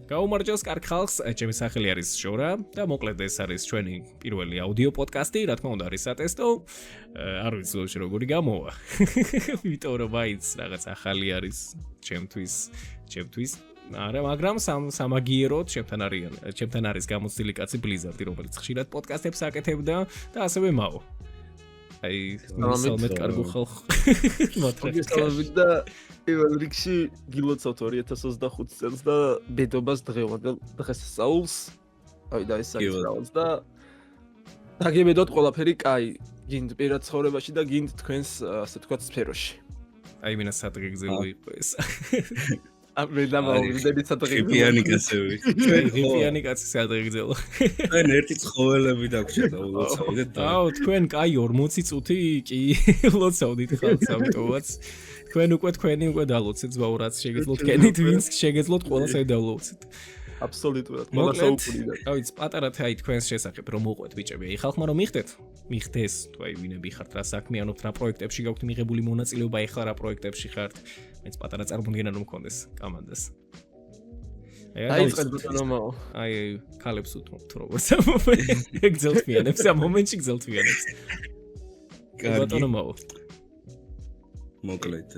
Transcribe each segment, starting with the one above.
გაუმარჯოს კარგ ხალხს, ჩემი სახელი არის ჟორა და მოკლედ ეს არის ჩვენი პირველი აუდიო პოდკასტი, რა თქმა უნდა არის სატესტო. არ ვიცი როგორი გამოვა. იმიტომ რომ მაინც რაღაც ახალი არის ჩემთვის. არა, მაგრამ სამაგიეროდ ჩემთან არის გამოცდილი კაცი ბლიზარდი, რომელიც ხშირად პოდკასტებს აკეთებდა და ასევე მაო. აი, მისალმეთ კარგო ხალხ. მოგესალმებით და პირველ რიგში გილოცავთ 2025 წელს და ბედობას დღესასწაულს. აი და ეს საერთოდ და დაგებედოთ ყველაფერი კაი, გინდ პირად ცხოვრებაში და გინდ თქვენს ასე თქვათ სფეროში. აი მინა სადღე გზელო იყო ეს. მე დამაუვიდები სადღე ღიფიანი კაცები. ღიფიანი კაცი სადღე გზელო. თქვენ ერთი ცხოველები დაგჭირდა ულოცავდეთ და აუ თქვენ კაი 40 წუთი კი ულოცავდით ხალხს ამიტომაც თქვენ უკვე დალოცეთ ზვაო რაც შეგეძლოთ კენით ვინც შეგეძლოთ ყველას აი დალოცეთ. აბსოლუტურად ყველა საუბრია. აი პატარა თაი თქვენს შესახებ რომ მოყვეთ ბიჭები. აი ხალხმა რომ მიხდეს თუ აი ვინები ხართ რა საქმიანობთ რა პროექტებში გაქვთ მიღებული მონაწილეობა ეხლა რა პროექტებში ხართ. მეც პატარა წარმოდგენა რომ მქონდეს კამანდას. აი წყებთანომაო. აი ქალებს უთმობთ როგორც ამ მომენტში გძელთვიანებს ამ მომენტში გძელთვიანებს. ბატონომაო. მოკლედ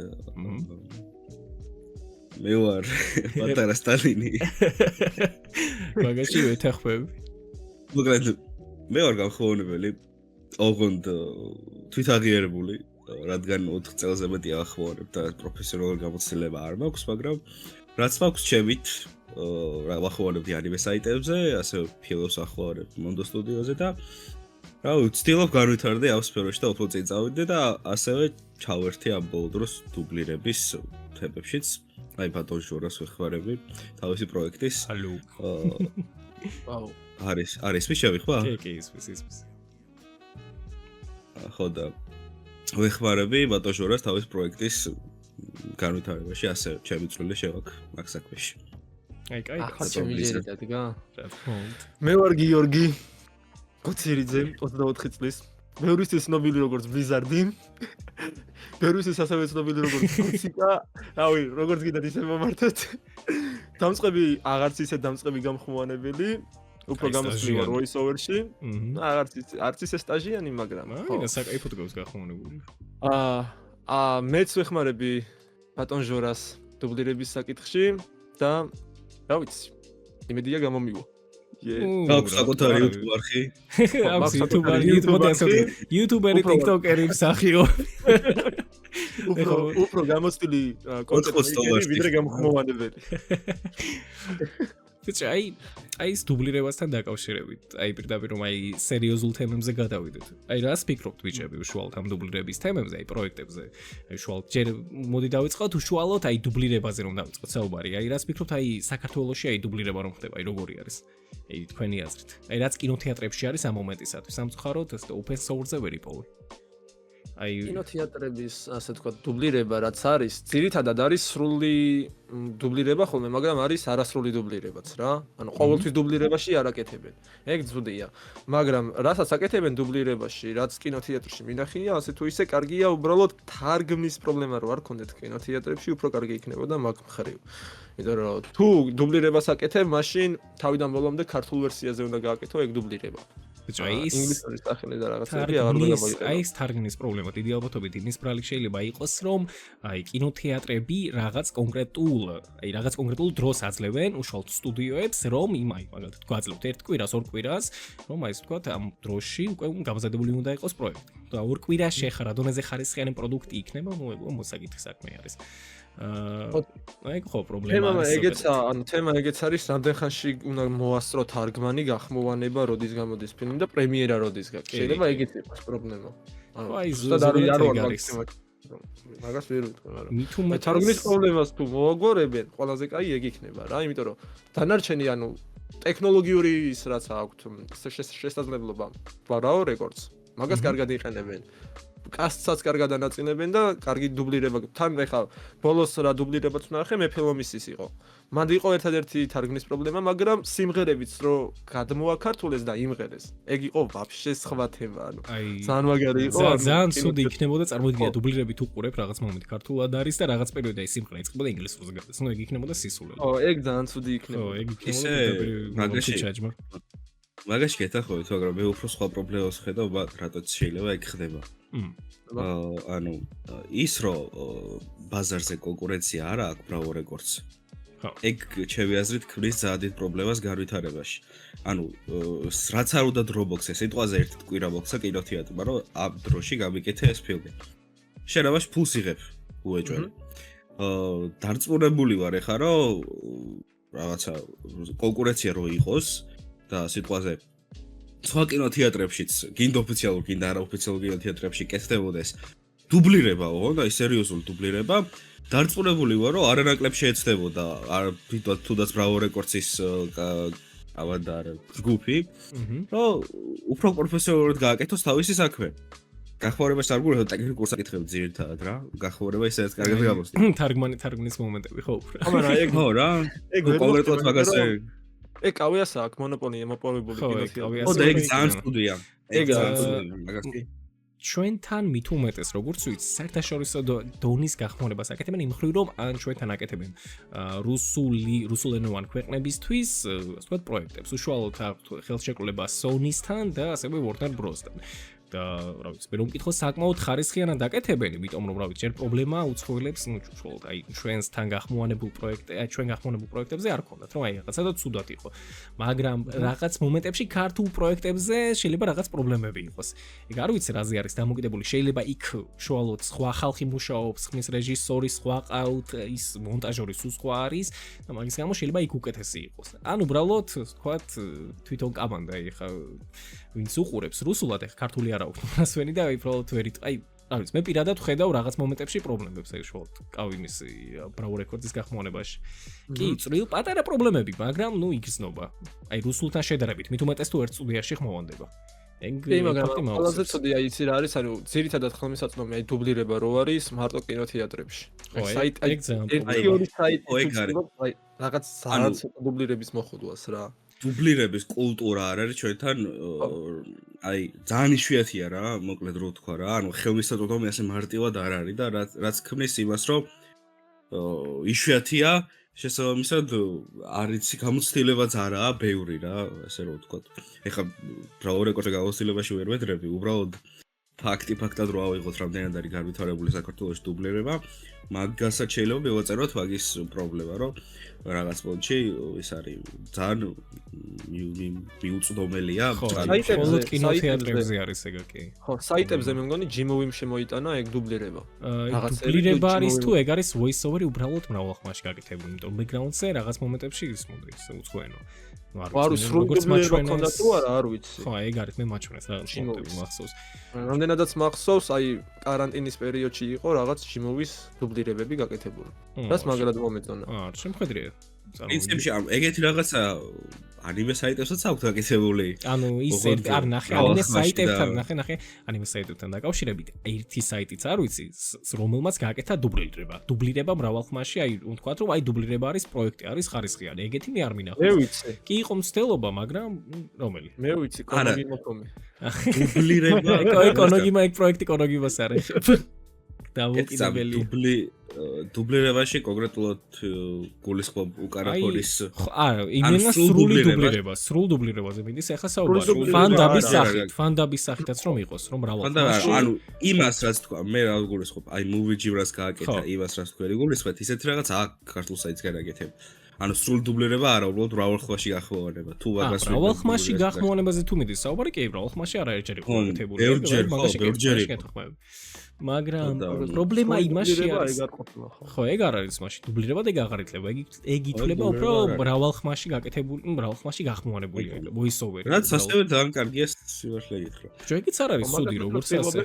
მე ვარ პატარა სტალინი. მაგაში ვეთახმები. მოკლედ მე ვარ გამხმოვანებელი ოღონდ თვითაღიარებული რადგან 4 წელზე მეტი ახმოვანებ და პროფესიონალური გამოცდილება არ მაქვს, მაგრამ რაც მაქვს ჩემით ვახმოვანებ ანიმე საიტებზე, ასევე ფილმს ახმოვანებ Mondo Studio-ზე და რა ვცდილობ განვითარდე ამ სფეროში და უფრო წინ წავიდე და ასევე ჩავერთე ამ ბოლო დროს დუბლირების თემებშიც. აი ბატონ ჟორას ვეხმარები თავისი პროექტის. ჰალო. ვაუ. არის მიშევი ხო? კი, ის. ხო და ვეხმარები ბატონ ჟორას თავის პროექტის განვითარებაში, ასე ჩემი წვლილი შევაქ მაგ საქმეში. აი კაი, ახალშემიჯერდა დგა. რა თქმა უნდა. მე ვარ გიორგი კოცერიძე 24 წლის. მეურისთვის ცნობილი როგორც ბლიზარდი. მეურისთვის ასევე ცნობილი როგორც კოციკა. რავი, როგორც გინდათ ისე მომართოთ. დამწყები აღარც ისე დამწყები გამხმოვანებელი. უფრო გამოსვლი ვარ voice over-ში. არც ისე სტაჟიანი, მაგრამ ხო. აი, საკაიფოდ გავს გახმოვანებული. მეც ვეხმარები ბატონ ჟორას დუბლირების საკითხში და რა ვიცი, იმედია გამომიგო. აქვს საკუთარი YouTube არხი. აქვს YouTube-ერი, TikTok-ერი მსახიო. უფრო გამოცდილი კონტენტი ვიდრე გამხმოვანებელი. ვიცი, აი ეს დუბლირებასთან დაკავშირებით, აი პირდაპირ რომ აი სერიოზულ თემებზე გადავიდეთ. აი რას ფიქრობთ ბიჭები უშუალოდ ამ დუბლირების თემებზე, აი პროექტებზე? აი უშუალოდ ჯერ მოდი დავიწყოთ უშუალოდ აი დუბლირებაზე რომ დავიწყოთ საუბარი. აი რას ფიქრობთ აი საქართველოში აი დუბლირება რომ ხდება, აი როგორი არის? აი თქვენი აზრით. აი რაც კინოთეატრებში არის ამ მომენტისათვის, სამწუხაროდ ეს open source-ზე ვერ იპოვე. აი კინოთეატრების ასე თქვა დუბლირება რაც არის, ძირითადად არის სრული დუბლირება ხოლმე, მაგრამ არის არასრული დუბლირებაც რა. ანუ ყოველთვის დუბლირებაში არ აკეთებენ. ეგ ძვდია. მაგრამ რასაც აკეთებენ დუბლირებაში, რაც კინოთეატრში მინახია, ასე თუ ისე კარგია, უბრალოდ თარგმნის პრობლემა რო არ ქონდეთ კინოთეატრებში, უფრო კარგი იქნებოდა მაგ მხრივ. იმიტომ რომ თუ დუბლირებას აკეთებ, მაშინ თავიდან ბოლომდე ქართულ ვერსიაზე უნდა გააკეთო ეგ დუბლირება. აი ის ინგლისურის სახელი და რაღაცები აღარ უნდა გამოიყენო. აი ეს თარგმნის პრობლემა დიდი ალბათობით იმის ბრალი შეიძლება იყოს, რომ აი კინოთეატრები რაღაც კონკრეტულ დროს აძლევენ უშუალოდ სტუდიოებს, რომ აი მაგალითად გვაძლევთ ერთ კვირას, ორ კვირას, რომ აი ეს თქვა ამ დროში უკვე გამზადებული უნდა იყოს პროექტი. და ორ კვირაში ხარ დონეზე ხარისხიანი პროდუქტი იქნება, მოსაკითხი საქმე არის. აი ხო პრობლემა არის. თემა ეგეც არის, რამდენ ხანში უნდა მოასწრო თარგმანი, გახმოვანება, როდის გამოდის ფილმი და პრემიერა როდის გაქვს. შეიძლება ეგეც იყოს პრობლემა. აი ზუსტად არ არის. მაგას ვერ ვიტყვი, მაგრამ თარგმნის პრობლემას თუ მოაგვარებენ, ყველაზე კაი ეგ იქნება რა, იმიტომ რომ დანარჩენი ანუ ტექნოლოგიური ის რაც აქვთ შესაძლებლობა, ვარაო რეკორდს. მაგას კარგად იყენებენ. კასტსაც კარგად ანაწილებენ და კარგი დუბლირება. თან ეხლა ბოლოს რა დუბლირებაც ვნახე, მეფე ლომისის იყო. მანდ იყო ერთადერთი თარგმნის პრობლემა, მაგრამ სიმღერებიც რო გადმოაქართულეს და იმღერეს. ეგ იყო ვაფშე სხვა თემა, ანუ ძალიან მაგარი იყო. ძალიან ცუდი იქნებოდა, წარმოიდგინე დუბლირებით უყურებ რაღაც მომენტ ქართულად არის და რაღაც პერიოდში აი სიმღერა იწყებოდა ინგლისურზე გადის. ნუ ეგ იქნებოდა სისულელი. ო, ეგ ძალიან ცუდი იქნებოდა. ხო, ეგ ისე მაგაში გეთახმებით, მაგრამ მე უფრო სხვა პრობლემას ხედავ, რატოც შეიძლება ეგ ხდება. ანუ ის რო ბაზარზე კონკურენცია არა აქვს Bravo Records. ეგ ჩემი აზრით ქმნის ძალიან დიდ პრობლემას განვითარებაში. ანუ რაც არ უნდა დრობოქსე, სიტყვაზე ერთ კვირა მოხსა კინოთეატრმა, რომ ამ დროში გამიკეთე ეს ფილმი. შენ ამაში ფულს იღებ უეჭველი. დარწმუნებული ვარ ეხლა, რომ რაღაცა კონკურენცია რო იყოს და სიტყვაზე სხვა კინოთეატრებშიც, გინდა ოფიციალურ, გინდა არაოფიციალურ კინოთეატრებში კეთდებოდეს დუბლირება, ოღონდ აი სერიოზული დუბლირება. დარწმუნებული ვარ, რომ არანაკლებ შეეცდებოდა თუნდაც Bravo Records-ის ავანდარ ჯგუფი, რომ უფრო პროფესიონალურად გააკეთოს თავისი საქმე. გახმარებას არ გულებ ტექნიკურ საკითხებს ძირითადად რა. გახმარება ისედაც კარგად გამოსდი. თარგმნის მომენტები ხო უფრო. მაგრამ ეგ ხო რა. ეგ კონკრეტულად მაგაზე ეგ კავიას აქვს მონოპოლია მოპოვებული კინოთეატრი. ხო და ეგ ძალიან სტუდია. ეგ ძალიან სტუდია მაგაში. ჩვენთან მით უმეტეს როგორც ვიცი საერთაშორისო დონის გახმარებას აკეთებენ იმ მხრივ რომ ან ჩვენთან აკეთებენ რუსულენოვან ქვეყნებისთვის ასე ვთქვათ პროექტებს უშუალოდ აქვთ ხელშეკრულება Sony-სთან და ასევე Warner Bros-თან და რა ვიცი, მე რომ მკითხო საკმაოდ ხარისხიანად აკეთებენ, იმიტომ რომ რა ვიცი, ჯერ პრობლემა უცხოელებს, ნუ უშუალოდ აი ჩვენთან გახმოვანებულ პროექტებზე არ ქონდათ, რომ აი რაღაცა და ცუდად იყო. მაგრამ რაღაც მომენტებში ქართულ პროექტებზე შეიძლება რაღაც პრობლემები იყოს. ეგ არ ვიცი რაზე არის დამოკიდებული, შეიძლება იქ უშუალოდ სხვა ხალხი მუშაობს, ხმის რეჟისორი სხვა ყავთ, ის მონტაჟორი სულ სხვა არის და მაგის გამო შეიძლება იქ უკეთესი იყოს. ანუ უბრალოდ ვთქვათ თვითონ კამანდა ეხა ვინც უყურებს რუსულად ეხა ქართული არ აქვს მასვენი და უბრალოდ ვერით აი რა ვიცი მე პირადად ვხედავ რაღაც მომენტებში პრობლემებს აი უშუალოდ ყავ იმის Bravo Records-ის გახმოვანებაში კი წვრილ პატარა პრობლემები მაგრამ ნუ იგრძნობა აი რუსულთან შედარებით მით უმეტეს თუ ერთ სტუდიაში ხმოვანდება ეგ ფაქტი ყველაზე ცუდი აი იცი რა არის ანუ ძირითადად ხელმისაწვდომი აი დუბლირება რო არის მარტო კინოთეატრებში ხო საიტ აი ორი საიტი აი რაღაც ძალიან დუბლირების მოხდვას რა დუბლირების კულტურა არ არის ჩვენთან აი ძალიან იშვიათია რა მოკლედ რო თქვა რა ანუ ხელმისაწვდომი ასე მარტივად არ არის და რაც ქმნის იმას რომ იშვიათია შესაბამისად არის გამოცდილებაც არაა ბევრი რა ასე რო ვთქვა ეხლა Bravo Records-ზე გამოცდილებაში ვერ ვედრები უბრალოდ ფაქტად რო ავიღოთ რამდენად არის განვითარებული საქართველოს დუბლირება მაგასაც შეიძლება მივაწეროთ მაგის პრობლემა რომ რაღაც პონჩი ის არის ძალიან მიუწვდომელია საიტებზე კინოთეატრებზე არის ეგ კი ხო საიტებზე მე მგონი Gmovim შემოიტანა ეგ დუბლირება დუბლირება არის თუ ეგ არის voice over-ი უბრალოდ მრავალხმაში გაკეთებული იმიტომ background-ზე რაღაც მომენტებში ისმოდა ის უცხოენო არ ვიცი როგორც მაჩვენე თუ არ ვიცი ხო ეგ არის მე მაჩვენეს რაღაც მომენტები მახსოვს რამდენადაც მახსოვს აი каранტინის პერიოდში იყო რაღაც Gmovim-ის დუბლირებები გაკეთებული რაც მაგრად მომეწონა არ შემხედრია პრინციპში ეგეთი რაღაცა ანიმე საიტებსაც აქვს გაკეთებული ანუ ის არ ნახე ანიმე საიტებთან ნახე ანიმე საიტებთან დაკავშირებით ერთი საიტიც არ ვიცი რომელმაც გააკეთა დუბლირება მრავალხმაში აი ვთქვათ რომ აი დუბლირება არის პროექტი არის ხარისხიანი ეგეთი მე არ მინახავს მე ვიცი კი იყო მცდელობა მაგრამ რომელი მე ვიცი კონოგი მოთომი დუბლირება ეკონოგიმა ეგ პროექტი კონოგიმას არის დავუკიდებელი დუბლირებაში კონკრეტულად გულისხმობ უკარაქორის არა იმენა სრულ დუბლირებაზე მიდის ახლა საუბარი ფანდაბის სახითაც რომ იყოს რომ მრავალხმაში ანუ იმას რაც თქვა მე რა გულისხმობ აი MovieGym-რას გააკეთა იმას რაც თქვი გულისხმობ ისეთ რაღაც აქ ქართულ საიტს განაკეთებ ანუ სრულ დუბლირება არა უბრალოდ მრავალხმაში გახმოვანება თუ მაგას მრავალხმაში გახმოვანებაზე თუ მიდის საუბარი კი მრავალხმაში არაერთჯერ იყო გაკეთებული მაგრამ პრობლემა იმაში არის ხო ეგ არ არის მაშინ დუბლირება და ეგ აღარ იძლევა ეგ ითვლება უფრო მრავალხმაში გაკეთებული მრავალხმაში გახმოვანებული voice over რაც ასევე ძალიან კარგია სიმართლე გითხრა ჯეკიც არ არის სუდი როგორც ასე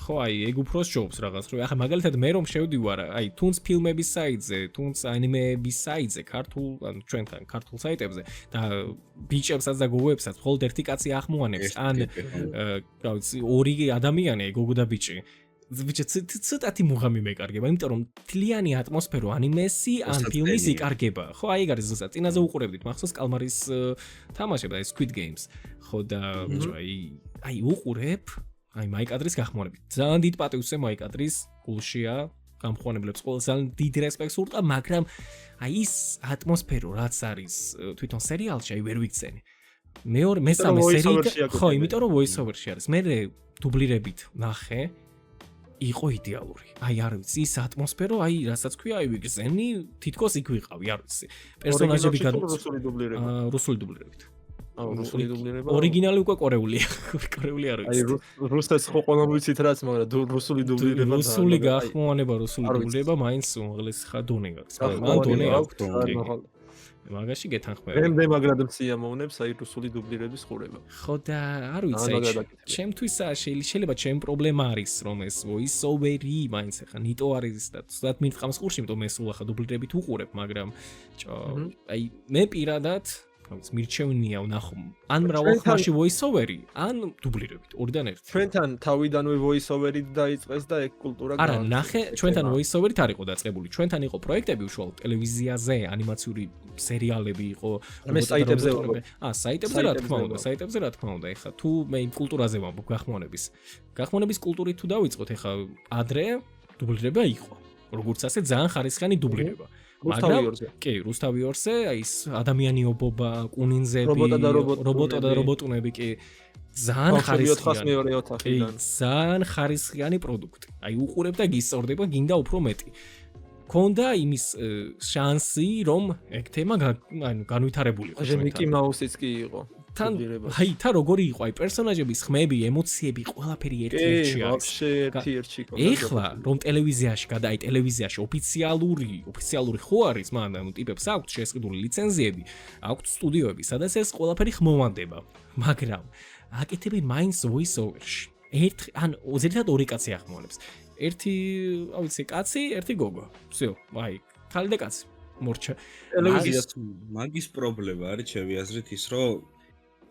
ხო აი ეგ უფრო ჯობს რაღაც რომ ახლა მაგალითად მე რომ შევდივარ აი თუნც ფილმების საიტზე თუნც ანიმეების საიტზე ან ჩვენთან ქართულ საიტებზე და ბიჭებსაც და გოგოებსაც მხოლოდ ერთი კაცი ახმოვანებს ან რა ვიცი ორი ადამიანი გოგო და ბიჭი ვიჩე ცოტათი მუღამი მეკარგება, იმიტომ რომ თლიანი ატმოსფერო ანიმესი ან ფილმის იკარგება. ხო, აი ეგ არის ზუსტად. წინაზე უყურებდით მახსოვს კალმარის თამაშება ეს Squid Games. ხო და აი უყურებ, აი მაიკადრის გახმოვანებით. ძალიან დიდ პატივს მაიკადრის გულშია გამხმოვანებლებს ყოველს ძალიან დიდ რესპექტს ურტყვა, მაგრამ აი ის ატმოსფერო რაც არის თვითონ სერიალში აი ვერ ვიქცენი. მესამე სერია ხო, იმიტომ რომ voice over-ში არის. მე დუბლირებით ნახე იყო იდეალური. აი არ ვიცი, ის ატმოსფერო, აი რასაც ქვია, აი ვიგზენი, თითქოს იქ ვიყავი, არ ვიცი. პერსონაჟები რუსული დუბლირება. რუსული დუბლირებით. რუსული დუბლირება. ორიგინალი უკვე კორეულია. კორეული არ ვიცი. აი რუსეთს ხო ყველა ვიცით რაც, მაგრამ რუსული დუბლირება. რუსული გახმოვანება, რუსული დუბლირება მაინც უმაღლეს ხადონე გაქვს. მან დონე აქვს. მაგაში გეთანხმები. მე მაგრად მციამოვნებს აი რუსული დუბლირების ხურება. ხო და არ ვიცი, ჩემთვის შეიძლება ჩემი პრობლემა არის რომ ეს voice over-ი მაინც ახლა ნიტო არის და ზუსტად მითხავს ხურში, იმიტომ მე სულ ახლა დუბლირებით უყურებ, მაგრამ აი მე პირადად მირჩევნია ვნახო ან მრავალ ხმაში voice over-ი, ან დუბლირებით, ორიდან ერთი. ჩვენთან თავიდანვე voice over-ი დაიწყეს და ეგ კულტურა არა, ნახე, ჩვენთან voice over-ით არ იყო დაწყებული. ჩვენთან იყო პროექტები უშუალოდ ტელევიზიაზე, ანიმაციური სერიალები იყო, საიტებზე. საიტებზე რა თქმა უნდა, საიტებზე რა თქმა უნდა. ეხლა თუ მე იმ კულტურაზე ვამბობ გახმოვანების კულტურით თუ დავიწყოთ, ეხლა ადრე დუბლირება იყო. როგორც ასე ძალიან ხარისხიანი დუბლირება. მაგრამ კი, რუსთავი 2-ზე აი ეს ადამიანიობობა, კუნინზები, რობოტა და რობოტუნები კი ძალიან ხარისხიანი პროდუქტი. აი უყურებ და გისწორდება გინდა უფრო მეტი. ქონდა იმის შანსი, რომ ეგ თემა განვითარებული იყო. ჟე მიკი მაუსიც კი იყო. თან როგორი იყო, აი პერსონაჟების ხმები, ემოციები, ყველაფერი ერთ-ერთში არის. ვაფშე ერთ-ერთში იყო. ეხლა რომ ტელევიზიაში გადაი ტელევიზიაში ოფიციალური ხო არის, მაგრამ ტიპებს აქვთ შესყიდული ლიცენზიები, აქვთ სტუდიოები, სადაც ეს ყველაფერი ხმოვანდება. მაგრამ აკეთებენ მაინც voice over-ში. ან ზედმეტად ორი კაცი ახმოვანებს. ერთი, რა ვიცი, კაცი, ერთი გოგო. всё, აი, ქალი და კაცი. მორჩა. მაგის პრობლემა არის ჩემი აზრით ის, რომ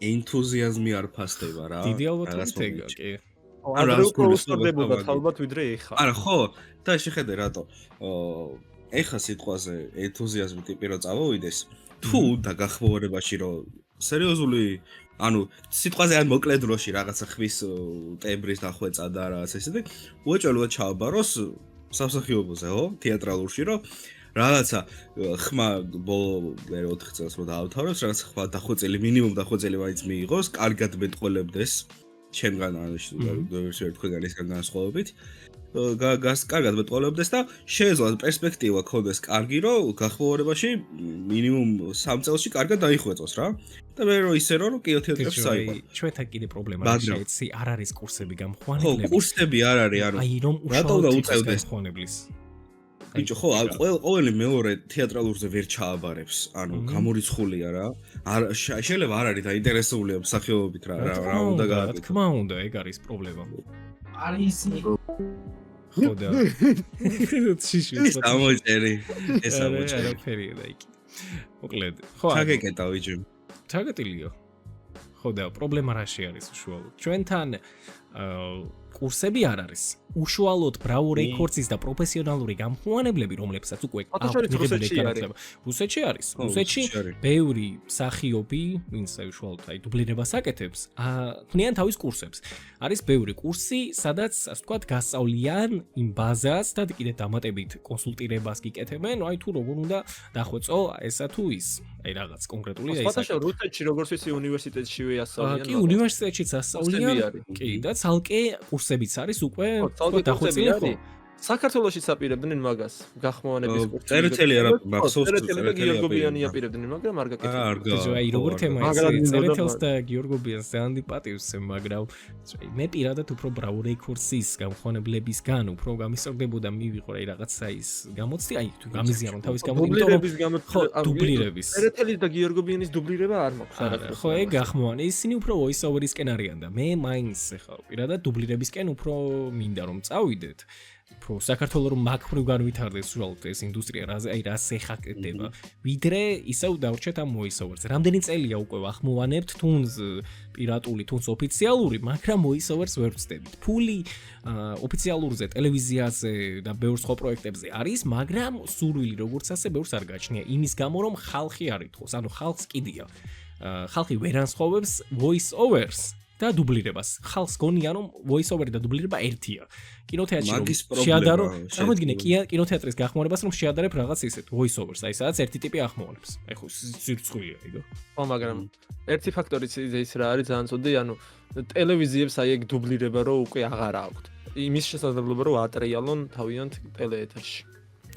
ენთუზიაზმი არ ფასდება რა. დიდი ალბათობით ეგა, კი. არა, უფრო უსწორდებოდა ალბათ ვიდრე ეხა. არა, ხო, და შეხედე რატო. ეხა სიტყვაზე ენთუზიაზმი ტიპი რო წავოვიდეს, თუ და გახმოვანებაში რომ სერიოზული ანუ სიტყვაზე ან მოკლე დროში რაღაცა ხვის ტემბრის დახვეწა და რაღაც ესეთი უეჭველად ჩააბაროს სამსახიობოზე, ხო? თეატრალურში რომ რაღაცა ხმა ბოლო 4 წელს რო დაავთავრებს, რაღაცა ხმა დახვეწილი, მინიმუმ დახვეწილი მაინც მიიღოს, კარგად მეტყოლებდეს ჩემგან ან თქვენგან ისგან განსხვავებით. კარგად მეტყოლებდეს და შეეძლოთ პერსპექტივა ქონდეს კარგი, რომ გახმოვანებაში მინიმუმ 3 წელში კარგად დაიხვეწოს რა. და მე რო ისე რომ კინო თეატრებში საერთოდ ჩვენთან კიდე პრობლემა არის შეეცი, არ არის კურსები გამხმოვანებლების. ხო, კურსები არ არის, ანუ აი რომ უშუალოდ გამხმოვანებლის. ბიჭო, ხო, ყოველი მეორე თეატრალურზე ვერ ჩააბარებს, ანუ გამორიცხულია რა. შეიძლება არ არის დაინტერესებული მსახიობობით რა უნდა გააკეთოს. რა თქმა უნდა, ეგ არის პრობლემა. არის ხო და ეს ამოჭერი არაფერია იქ. მოკლედ, ხო, ჩაგეკეტა ვიჯი. ჩაგეტილიო. ხო და პრობლემა რაში არის უშუალოდ? ჩვენთან კურსები არ არის. უშუალოდ Bravo Records-ის და პროფესიონალური გამხმოვანებლები, რომლებსაც უკვე აქვს რუსეთში არის. რუსეთში ბევრი მსახიობი, ვინც უშუალოდ აი დუბლირებას აკეთებს, ქმნიან თავის კურსებს. არის ბევრი კურსი, სადაც ასე ვთქვათ, გასწავლიან იმ ბაზას და კიდე დამატებით კონსულტირებას გიკეთებენ, აი თუ როგორ უნდა დახვეწო ესა თუ ის. აი რაღაც კონკრეტული და ის. სხვადასხვა რუსეთში როგორც ვიცი უნივერსიტეტშივე ასწავლიან. კი, უნივერსიტეტშიც ასწავლიან. კი, და ცალკე კურსებიც არის უკვე დახვეწილი ხო? საქართველოშიც აპირებდნენ მაგას, გახმოვანების კურსს. წერეთელი არა მახსოვს წერეთელი გიორგობიანი აპირებდნენ, მაგრამ არ გაკეთებდნენ. არ გა. აი როგორ თემა ის წერეთელს და გიორგობიანს ძალიან პატივს მაგრამ მე პირადად უფრო Bravo Records-ის გამხმოვანებლებისგან უფრო გამისწორდებოდა მივიღო აი რაღაცა ის გამოცდი, აი თუ გამიზიარო თავის გამოდუბრირების დუბლირების. წერეთელი და გიორგობიანის დუბლირება არ მაქვს არაფერს. ხო, ეგ გახმოვანი, ისინი უფრო voice over-ისკენ არიან და მე მაინც ახლა პირადად დუბლირებისკენ უფრო მინდა რომ წავიდეთ. Pro საქართველოს რომ მაგხრივ განვითარდეს უბრალოდ ეს ინდუსტრია რას ეხაკდება. ვიდრე ისევ დავრჩეთ ამ voice-overs. რამდენი წელია უკვე ვახმოვანებთ თუნს პირატული, თუნს ოფიციალური, მაგრამ voice-overs ვერ ვწდებით. ფული ოფიციალურზე, ტელევიზიაზე და ბევრ სხვა პროექტებზე არის, მაგრამ სურვილი როგორც ასე ბევრს არ გაჩნია. იმის გამო რომ ხალხი არ ითხოვს, ანუ ხალხს კიდია. ხალხი ვერ ანსხვავებს voice-overs და დუბლირებას. ხალხს გონია რომ voice-over და დუბლირება ერთია. კინოთეატრში რომ შეადარო, წარმოიდგინე კინოთეატრის გახმოვანებას რომ შეადარებ რაღაც ისეთ voice-overs, აი სადაც ერთი ტიპი ახმოვანებს. აი ხო სირცხვილია იგო. ხო, მაგრამ ერთი ფაქტორიც ის რა არის ძალიან ცუდი, ანუ ტელევიზიებს აი ეგ დუბლირება რო უკვე აღარ აქვთ. იმის შესაძლებლობა რომ ატრიალონ თავიანთ ტელეეთერში.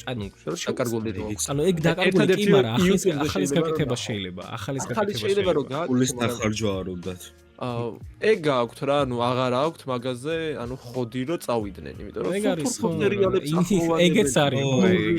ანუ დაკარგული რო. ანუ ეგ დაკარგული კი, მაგრამ ახალის გაკეთება შეიძლება. ახალის გაკეთება შეიძლება რომ პულის დახარჯვა არ უნდათ. ეგ გაქვთ რა, ანუ აღარ აქვთ მაგაზე, ანუ ხოდი რო წავიდნენ, იმიტომ რომ ეგ არის ხო ეგეც არის ეგ.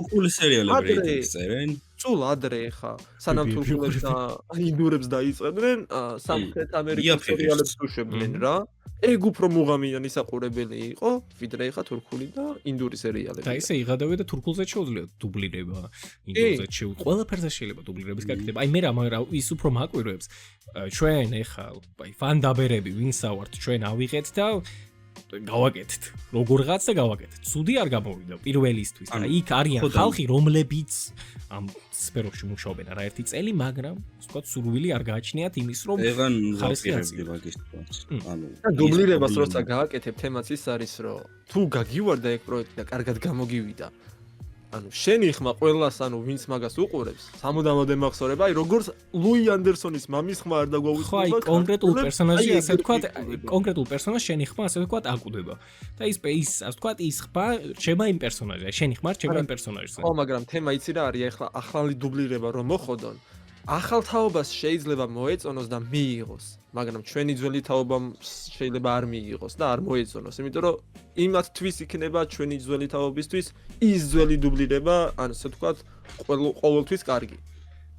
პულის სერიალები რეიტინგს წერენ. სულ ადრე ხა, სანამ თურქულებს და ინდურებს დაიწყებდნენ, სამხრეთ ამერიკის სერიალებს უშვებდნენ რა. ეგ უფრო მუღამიან ისაყურებელი იყო, ვიდრე ხა თურქული და ინდური სერიალები. და ისე იღადავე და თურქულზე შეუძლია დუბლირება, ინდურზე შეუძლია. ყველაფერზე შეიძლება დუბლირების გაკეთება. აი მე რა ის უფრო მაკვირვებს. ჩვენ ეხა აი ფანდაბერები ვინც ავართ, ჩვენ ავიღეთ და გავაკეთეთ. როგორღაც და გავაკეთეთ. ცუდი არ გამოვიდა პირველისთვის. და იქ არიან ხალხი, რომლებიც ამ სფეროში მუშაობენ არა ერთი წელი, მაგრამ ვთქვათ, სურვილი არ გააჩნიათ იმის, რომ ხალხი მაგის თვალს. ანუ დუბლირებას როცა გააკეთებ, თემაც ის არის, რომ თუ გაგივარდა ეგ პროექტი და კარგად გამოგივიდა, ანუ შენი ხმა ყველას, ანუ ვინც მაგას უყურებს, სამუდამოდ ემახსოვრება, აი როგორც ლუი ანდერსონის მამის ხმა არ დაგვაუწყდება. ხო, აი კონკრეტულ პერსონაჟი ასე ვთქვათ, კონკრეტულ პერსონაჟს შენი ხმა ასე ვთქვათ აკვდება. და ის ასე ვთქვათ, ის ხმა რჩება იმ პერსონაჟზე, შენი ხმა რჩება იმ პერსონაჟზე. ხო, მაგრამ თემა იცი რა არის, ახლა ახალი დუბლირება რომ მოხოდონ, ახალ თაობას შეიძლება მოეწონოს და მიიღოს, მაგრამ ჩვენი ძველი თაობა შეიძლება არ მიიღოს და არ მოეწონოს, იმიტომ რომ იმათთვის იქნება ჩვენი ძველი თაობისთვის ის ძველი დუბლირება, ან ასე ვთქვათ, ყოველთვის კარგი.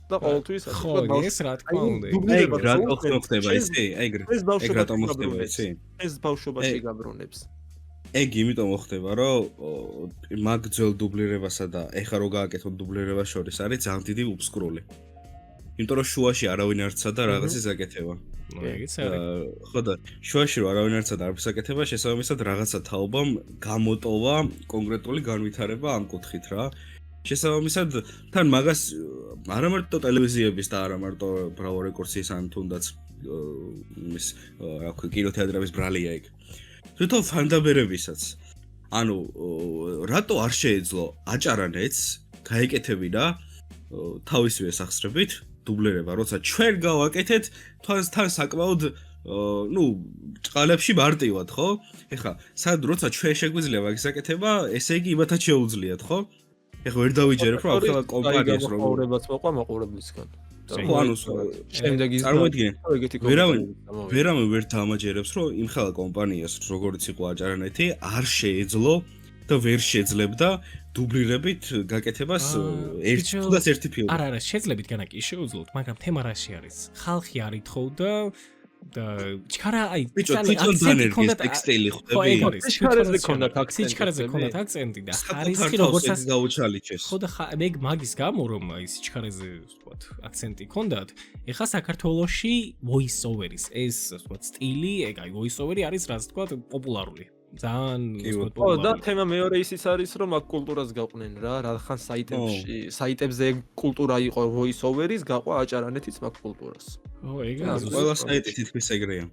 და ყოველთვის ასე ვთქვათ, ეს რა თქმა უნდა. ეგ რატო ხდება ისი? ეგ რატო მოხდება ისი? ეს ბავშვობაში გაბრუნებს. ეგ იმიტომ მოხდება, რომ მაგ ძველ დუბლირებასა და ეხა რო გააკეთონ დუბლირებას შორის არის ძალიან დიდი უბსკრული. იმიტომ რომ შუაში არავინ არ ცდა რაღაცის აკეთება. ეგეც არის. ხო და შუაში რო არავინ არ ცდა არაფერს აკეთება, შესაბამისად რაღაცა თაობამ გამოტოვა კონკრეტული განვითარება ამ კუთხით რა. შესაბამისად თან მაგას არა მარტო ტელევიზიების და არა მარტო ბრავო რეკორდსის ან თუნდაც ის რა ქვია კინოთეატრების ბრალია ეგ. თვითონ ფანდაბერებისაც. ანუ რატო არ შეეძლო აჭარანეთს გაეკეთებინა თავისივე სახსრებით დუბლირება, როცა ჩვენ გავაკეთეთ თან საკმაოდ ну, წყალებში მარტივად, ხო? ეხლა, სად როცა ჩვენ შეგვიძლია მაგის აკეთება, ესე იგი იმათაც შეუძლიათ, ხო? ეხლა ვერ დავიჯერებ, რომ ახლა კომპანიას რომ მაყურებელს მოყვა მაყურებლისგან. ხო, ანუ შემდეგ ის წარმოიდგინე, ვერავინ ვერ დამაჯერებს, რომ იმ ხალხ კომპანიას, როგორც იყო აჭარანეთი, არ შეეძლო და ვერ შეძლებდა დუბლირებით გაკეთებას თუნდაც ერთი ფილმი. არა, შეძლებით განა კი შეუძლოთ, მაგრამ თემა რაში არის? ხალხი არ ითხოვდა და ჩქარა აი акцент ქონდა ტექსტილი ხვდები. სიჩქარეზე ქონდა აქცენტი. სიჩქარეზე ქონდა აქცენტი და ხარისხი როგორც ეს გაუჩალიჩეს. ხო და მე მაგის გამო რომ აი სიჩქარეზე ვთქვათ აქცენტი ქონდათ, ეხა საქართველოში voice over-ის ეს ვთქვათ სტილი, ეგ აი voice over-ი არის რაც ვთქვათ პოპულარული. ძალიან ვთქვათ პოპულარული. ხო და თემა მეორე ისიც არის რომ აქ კულტურას გაყვნენ რა, რახან საიტებზე კულტურა იყო voice over-ის, გაყვა აჭარანეთიც მაგ კულტურას. ო ეგ ყველა საიტი თითქმის ეგრეა.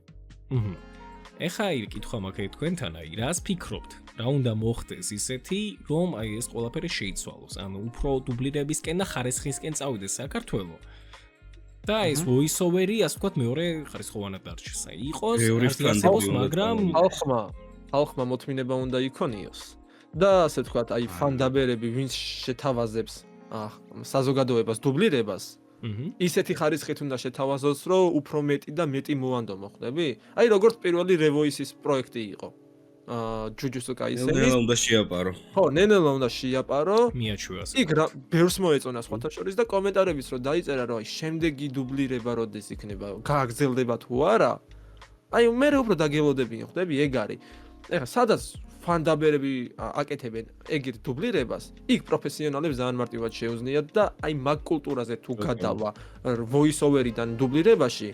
ეხა აი კითხვა მაქვს თქვენთან, აი რას ფიქრობთ? რა უნდა მოხდეს ისეთი, რომ აი ეს ყველაფერი შეიცვალოს, ანუ უფრო დუბლირებისკენ და ხარისხისკენ წავიდეს საქართველო. და ეს voice over-ი, ასე ვთქვათ, მეორე ხარისხოვანად დარჩეს. აი იყოს, მაგრამ ხალხმა მოთმინება უნდა იქონიოს. და ასე ვთქვათ, აი ფანდაბერები, ვინც შეთავაზებს საზოგადოებას დუბლირებას, ისეთი ხარისხით უნდა შეთავაზოს, რომ უფრო მეტი და მეტი მოვანდომო ხდები? აი როგორც პირველი Revoice-ის პროექტი იყო. Jujutsu Kaisen-ის. ნენელა უნდა შეაპარო. ხო, ნენელა უნდა შეაპარო. მიაჩვევას. იქ ბევრს მოეწონა სხვათა შორის და კომენტარებიც რომ დაიწერა, რომ აი შემდეგი დუბლირება როდეს იქნება, გააგრძელდება თუ არა. აი მე უფრო დაგელოდებინო, ხდები, ეგ არის. ეხლა სადაც ფანდაბერები აკეთებენ ეგეთ დუბლირებას, იქ პროფესიონალებს ძალიან მარტივად შეუძლიათ და აი მაგ კულტურაზე თუ გადავა voice over-დან დუბლირებაში,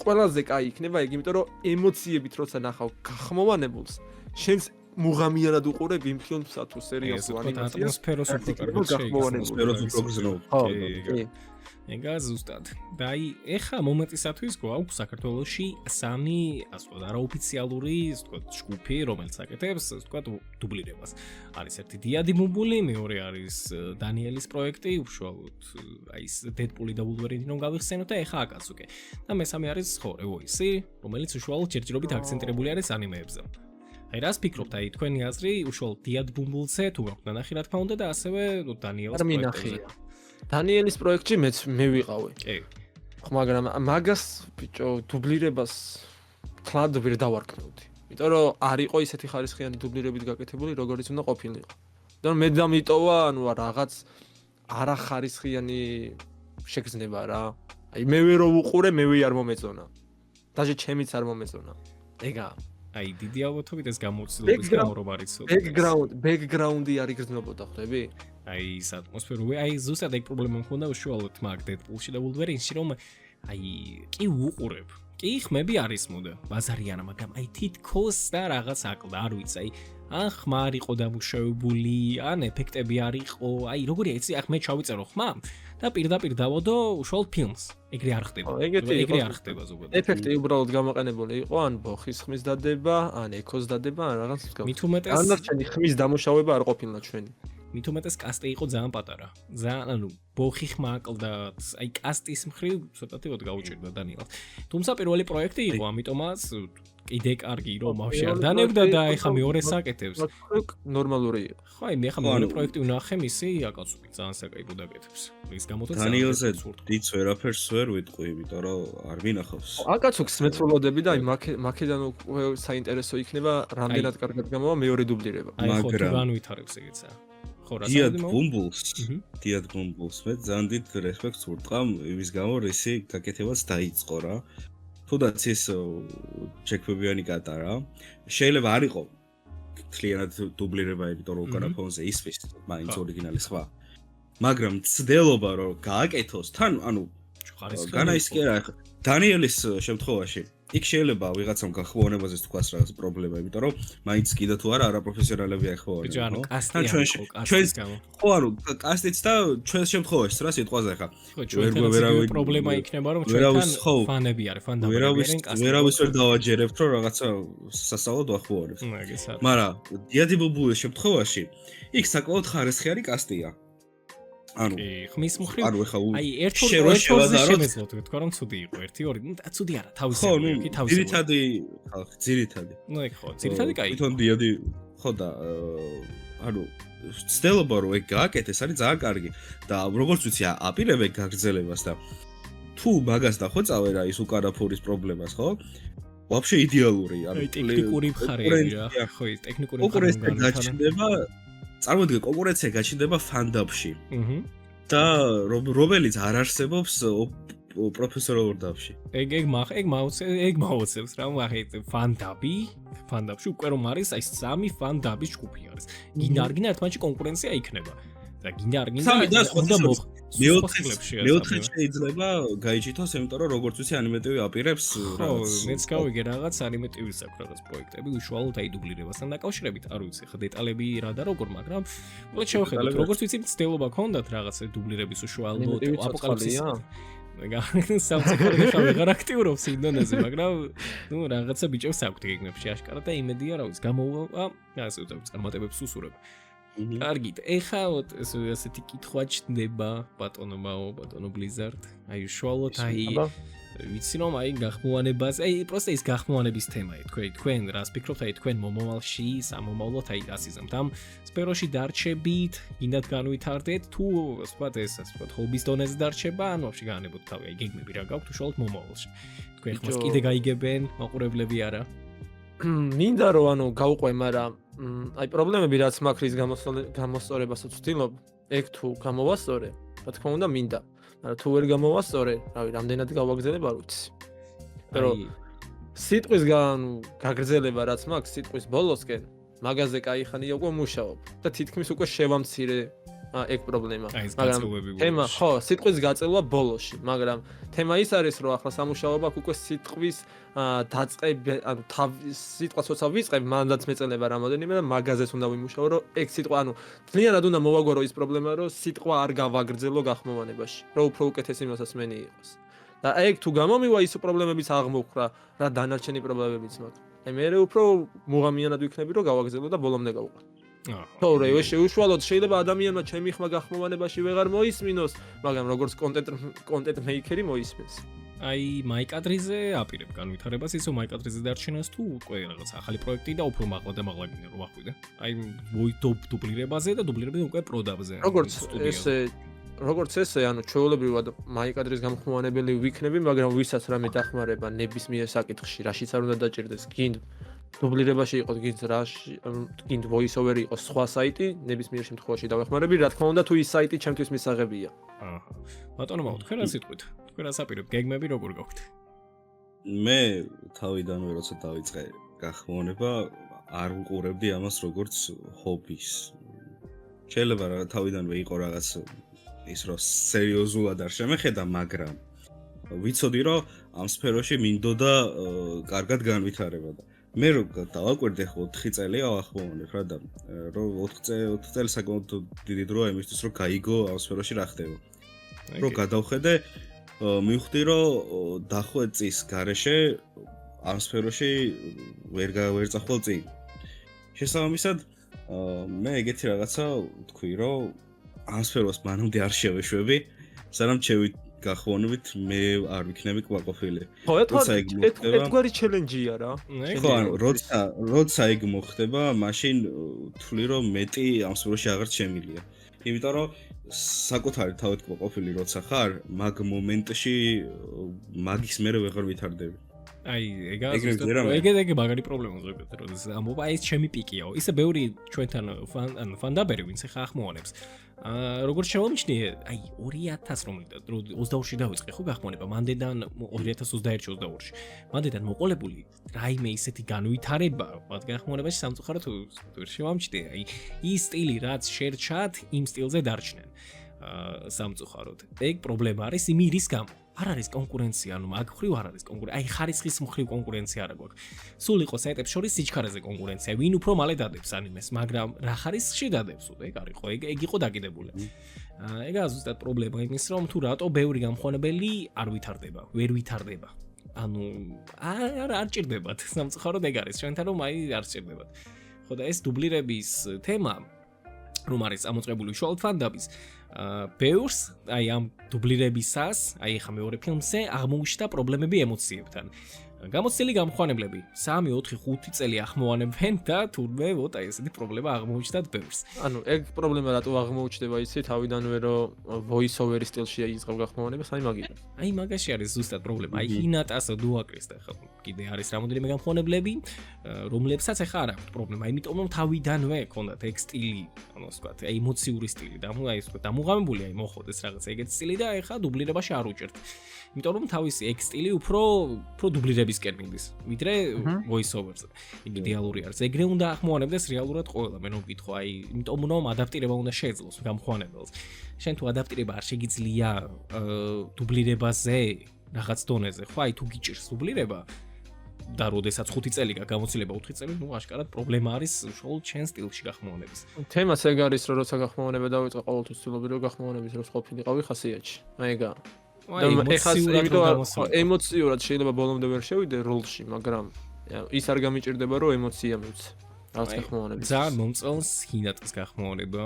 ყველაზე კაი იქნება ეგ, იმიტომ რომ ემოციებით როცა ნახავ გახმოვანებულს, შენს მუღამიანად უყურებ იმ ფილმსა თუ სერიალს თუ ანიმაციას, ატმოსფეროს უფრო კარგად ატმოსფეროს უფრო გზნობ. ეგა ზუსტად. და აი, ეხა მომენტისათვის გვაქვს საქართველოში სამი, ასე ვთქვათ, არაოფიციალური, ასე ვთქვათ, ჯგუფი, რომელიც აკეთებს, ასე ვთქვათ, დუბლირებას. არის ერთი დიადი ბუმბული, მეორე არის დანიელის პროექტი, უშუალოდ აი ეს დედპული და ვულვერინი რომ გავიხსენოთ და ეხა აკაცუკე. და მესამე არის ხო, რევოისი, რომელიც უშუალოდ ჯერჯერობით აქცენტირებული არის ანიმეებზე. აი რას ფიქრობთ, აი თქვენი აზრი, უშუალოდ დიად ბუმბულზე თუ გაქვთ ნანახი რა თქმა უნდა და ასევე დანიელის პროექტზე. დანიელის პროექტში მე ვიყავი. კი. ხო, მაგრამ მაგას ბიჭო დუბლირებას თლად ვერ დავარქმევდი. იმიტომ რომ არ იყო ისეთი ხარისხიანი დუბლირებით გაკეთებული, როგორიც უნდა ყოფილიყო. და მე დამიტოვა, ანუ რაღაც არახარისხიანი შეგრძნება რა. აი მე ვერ ვუყურე, მე არ მომეწონა. დაჟე ჩემიც არ მომეწონა. ეგა. აი დიდი ალბათობით ეს გამოცდილების გამო რომ არის background-ი არ იგრძნობოდა, ხვდები? აი ის ატმოსფეროა, აი ზუსტად ეგ პრობლემა მქონდა უშუალოდ მაგ დედპულში და ვულვერინში, რომ აი კი უყურებ. კი ხმები არის მოდა, ბაზარიანა, მაგრამ აი თითქოს და რაღაც აკლდა, არ ვიცი, აი ან ხმა არ იყო დამუშავებული, ან ეფექტები არ იყო, აი როგორია იცი, ახ მე ჩავიწერო ხმა და პირდაპირ დავოდო უშუალოდ ფილმს. ეგრე არ ხდება. ეგრე არ ხდება ზოგადად. ეფექტი უბრალოდ გამოყენებული იყო, ან ბოხის ხმის დადება, ან ეკოს დადება, ან რაღაც მსგავსი. მით უმეტეს ანარჩენი ხმის დამუშავება არ ყოფილა ჩვენი. მით უმეტეს კასტი იყო ძალიან პატარა. ძალიან, ანუ ბოხი ხმა აკლდა, აი კასტის მხრივ ცოტათი გაუჭირდა დანიელს. თუმცა პირველი პროექტი იყო, ამიტომაც კიდე კარგი რომ მავში არ დანებდა და ეხა მეორეს აკეთებს. ნორმალური იყო. ხო, აი მე ხა მეორე პროექტი ვნახე მისი აკაცუკი ძალიან საკაიბო დაკეთებს. ის გამოდაც დანიელზე დიდ ვერაფერს ვერ ვიტყვი, იმიტომ რომ არ მინახავს. აკაცუკს მეცროლოდები და აი მაქედან უკვე საინტერესო იქნება რამდენად კარგად გამოვა მეორე დუბლირება. აი ხო თუ განვითარებს ეგეცა. ხო რა დიად ბუმბულს მე ძალიან დიდ რესპექტს ვურტყამ იმის გამო რომ ისი გაკეთებაც დაიწყო რა. თუდაც ის ჩექმებიანი კატარა შეიძლება არ იყო თლიანად დუბლირება, იმიტომ რომ უკანა ფონზე ისმის მაინც ორიგინალი სხვა. მაგრამ ცდელობა რომ გააკეთოს თან, ანუ განაისკერა დანიელის შემთხვევაში იქ შეიძლება ვიღაცამ გახმოვანებაზე თქვას რაღაც პრობლემა, იმიტომ რომ მაინც კიდე თუ არა არაპროფესიონალები ახმოვანებენ. ბიჭო, ანუ კასტის გამო. ხო, ანუ კასტიც და ჩვენს შემთხვევაში რა სიტყვაზე ხა. ხო, ჩვენთან პრობლემა იქნება, რომ ჩვენთან ფანები არის, ფანდაბები არიან კასტი. ვერავის ვერ დავაჯერებთ, რომ რაღაცა სასწაულად ვახმოვანებთ. მაგრამ დიადი ბუბულის შემთხვევაში იქ საკმაოდ ხარისხიანი კასტია. ანუ ხმის მხრივ აი ერთოზე შემეძლოთ თქვა რომ ცუდი იყო 1-2 ნუ ცუდი არა თავისებური კი თავისებური ძირითადი ნუ ეგ ხო ძირითადი კაი თვითონ დიადი ხო და ანუ ცდილობა რომ ეგ გააკეთეს არის ძალიან კარგი და როგორც ვიცი აპირებ ეგ გაგრძელებას და თუ მაგას დახვეწავე რა ის უკანაფურის პრობლემას ხო ვაფშე იდეალური ანუ ტექნიკური მხარეები რა ხო ის ტექნიკური მხარეები გაჩნდება წარმოიდგინე კონკურენცია გაჩნდება ფანდაბში. და რომელიც არ არსებობს პროფესიონალურ დავში. ეგ მაუცებს რა მაგ ფანდაბში უკვე რომ არის აი სამი ფანდაბის ჯგუფი არის. გინდა არ გინდა ერთმანეთში კონკურენცია იქნება. და გინდა არ გინდა მეოთხე შეიძლება გაიჭითოს, იმიტომ რომ როგორც ვიცი ანიმატივი აპირებს რაღაც. მეც გავიგე რაღაც ანიმატივის აქვს რაღაც პროექტები უშუალოდ აი დუბლირებასთან დაკავშირებით. არ ვიცი ხა დეტალები რა და როგორ, მაგრამ უბრალოდ შევხედოთ. როგორც ვიცი ცდილობა ქონდათ რაღაც დუბლირების უშუალოდ აპოკალიფსის. ეგა სამწუხაროდ ხა ვეღარ აქტიურობს ინდონეზი, მაგრამ ნუ რაღაცა ბიჭებს აქვთ გეგმებში აშკარა და იმედია რა ვიცი გამოვა, ასე ვთქვათ, წარმატებებს უსურებ. კარგით, ეხა ესეთი კითხვა ჩნდება ბატონო Blizzard. აი უშუალოდ აი ვიცი რომ აი გახმოვანებას, აი პროსტა ის გახმოვანების თემაა, თქვენ რას ფიქრობთ, აი თქვენ მომავალში, სამომავლოდ აი რას იზამთ ამ სფეროში დარჩებით, გინდათ განვითარდეთ თუ ვთქვათ ეს ასე ვთქვათ ჰობის დონეზე დარჩება, ან ვაფშე გაანებოთ თავი, აი გეგმები რა გაქვთ უშუალოდ მომავალში. თქვენ ხმას კიდე გაიგებენ, მაყურებლები არა? მინდა რომ ანუ გავყვე, მაგრამ აი პრობლემები რაც მაქრის გამოსწორებასაც ვთილობ, ეგ თუ გამოვასწორე, რა თქმა უნდა მინდა. მაგრამ თუ ვერ გამოვასწორე, რავი, რამდენად გავაგზავნებ არ ვიცი. მაგრამ სიტყვის გაგრძელება რაც მაქვს სიტყვის ბოლოსკენ, მაგაზე кай ხანია უკვე მუშაობ და თითქმის უკვე შევამცირე ეგ პრობლემა. მაგრამ თემა ხო, სიტყვის გაწელვა ბოლოში, მაგრამ თემა ის არის, რომ ახლა სამუშაოა აქვს უკვე სიტყვის დაწყება, ანუ სიტყვა ცოტა ვიწყებ, მანდაც მეწელება რამოდენიმე და მაგაზეც უნდა ვიმუშაო, რომ ეგ სიტყვა, ანუ ძალიანად უნდა მოვაგვარო ის პრობლემა, რომ სიტყვა არ გავაგრძელო გახმოვანებაში, რომ უფრო უკეთესი მოსასმენი იყოს. და ეგ თუ გამომივა ის პრობლემებიც აღმოხვრა, რა დანარჩენი პრობლემებიც მაქვს. აი მე უფრო მუღამიანად ვიქნები, რომ გავაგრძელო და ბოლომდე გავუყო. თორე ეს შეუშუალოდ შეიძლება ადამიანმა ჩემი ხმა გახმოვანებაში ვეღარ მოისმინოს, მაგრამ როგორც კონტენტ მეიკერი მოისმენს. აი მაიკადრიზე აპირებ განვითარებას, ისო მაიკადრიზე დარჩენას თუ უკვე რაღაც ახალი პროექტი და უფრო მაღლა და მაღლა გინდა რომ ახვიდე. აი დუბლირებაზე და დუბლირებაზე უკვე პროდაბზე. როგორც ესე, ანუ ჩვეულებრივად მაიკადრის გამხმოვანებელი ვიქნები, მაგრამ ვისაც რამე დახმარება ნებისმიერ საკითხში, რაშიც არ უნდა დაჭირდეს, გინდ დუბლირებაში იყოს, გინდ voice-over იყოს სხვა საიტი, ნებისმიერ შემთხვევაში დავეხმარები, რა თქმა უნდა, თუ ის საიტი ჩემთვის მისაღებია. აჰა. ბატონო, თქვენ რა სიტყვით? თქვენ რა საპირებ? გეგმები როგორ გაქვთ? მე თავიდანვე როცა დავიწყე გახმოვანება, არ ვუყურებდი ამას როგორც ჰობის. შეიძლება რა თავიდანვე იყო რაღაც ის რომ სერიოზულად არ შემეხედა, მაგრამ ვიცოდი რომ ამ სფეროში მინდოდა კარგად განვითარება და მე რო დავაკვირდე 4 წელი ახმოვანებ რა და რომ 4 წელი საკმაოდ დიდი დროა იმისთვის რომ გაიგო ამ სფეროში რა ხდება. რო გადავხედე მივხვდი რომ დახვე წის გარეშე ამ სფეროში ვერ წახვალ წინ. შესაბამისად მე ეგეთი რაღაცა ვთქვი რომ ამ სფეროს მანამდე არ შევეშვები, სანამ გახმოვანებით მე არ ვიქნები კმაყოფილი. ხო, ერთგვარი ჩელენჯია რა. ხო, ანუ როცა ეგ მოხდება, მაშინ თვლი რომ მეტი ამ სფეროში აღარ შემილია. იმიტომ რომ საკუთარი თავით კმაყოფილი როცა ხარ, მაგ მომენტში მაგის მერე ვეღარ ვითარდები. აი, ეგ მაგარი პრობლემა ზოგადად, როდესაც ამბობ, აი ეს ჩემი პიკიაო. ისე ბევრი ჩვენთან ფანდაბერი ვინც ხა ახმოვანებს. როგორც შემომიჩნიე, აი 2000 რომლიდან 22-ში დავიწყე ხო გახმოვანება, მანდედან 2021-22-ში. მანდედან მოყოლებული რაიმე ისეთი განვითარება, მათ გახმოვანებაში სამწუხაროდ შემომიჩნიე, აი ის სტილი რაც შერჩათ, იმ სტილზე დარჩნენ. სამწუხაროდ. ეგ პრობლემა არის იმის გამო. არ არის კონკურენცია, ანუ მაგ ხრივ არ არის კონკურენცია. აი ხარისხის მხრივ კონკურენცია არა გვაქვს. სულ იყო საიტებს შორის სიჩქარეზე კონკურენცია, ვინ უფრო მალე დადებს ანიმეს, მაგრამ რა ხარისხში დადებს უდე, ეგ არის ხო, ეგ იყო დაკიდებული. ეგაა ზუსტად პრობლემა იმის, რომ თუ რატო ბევრი გამხმოვანებელი არ ვითარდება, ვერ ვითარდება. ანუ არ ჭირდებათ, სამწუხაროდ ეგ არის, ჩვენთან რომ აი არ ჭირდებათ. ხო და ეს დუბლირების თემა რომ არის წამოწყებული უშუალოდ ფანდაბის ბევრს, აი ამ დუბლირებისას, აი ხა მეორე ფილმზე აღმოჩნდა პრობლემები ემოციებთან. გამოცდილი გამხმოვანებლები 3, 4, 5 წელი ახმოვანებენ და თურმე ვოთ აი ესეთი პრობლემა აღმოჩნდათ ბევრს. ანუ ეგ პრობლემა რატო აღმოჩნდება იცი თავიდანვე რომ voice-over სტილში იწყებ გახმოვანებას, აი მაგით. აი მაგაში არის ზუსტად პრობლემა. აი ჰინატას დუაკრის და ხა კიდე არის რამოდენიმე გამხმოვანებლები, რომლებსაც ახლა არ აქვს პრობლემა, იმიტომ რომ თავიდანვე ქონდათ ეგ სტილი, ანუ ასე ვთქვათ, ემოციური სტილი და აი ასე ვთქვათ, დამუღამებული აი მოხდეს რაღაც ეგეთი სტილი და ახლა დუბლირებაში არ უჭერთ. იმიტომ რომ თავისი ეგ სტილი უფრო დუბლირებისკენ მიდის, ვიდრე voice-over-ზე. იქ იდეალური არის. ეგრე უნდა ახმოვანებდეს რეალურად ყველა, მე რომ ვკითხო, აი, იმიტომ რომ ადაპტირება უნდა შეეძლოს გამხმოვანებელს. შენ თუ ადაპტირება არ შეგიძლია დუბლირებაზე რაღაც დონეზე, ხო, აი თუ გიჭირს დუბლირება და როდესაც 5 წელი გამოცდილება 4 წელი, ნუ აშკარად პრობლემა არის უშუალოდ შენ სტილში გახმოვანების. თემაც ეგ არის, რომ როცა გახმოვანება დავიწყე, ყოველთვის ვცდილობდი რომ გახმოვანების დროს ყოფილიყავი ხასიათში. აი ეგა. ემოციურად შეიძლება ბოლომდე ვერ შევიდე როლში, მაგრამ ის არ გამიჭირდება რომ ემოცია მივცე. რაღაც გახმოვანების. ძალიან მომწონს ჰინატის გახმოვანება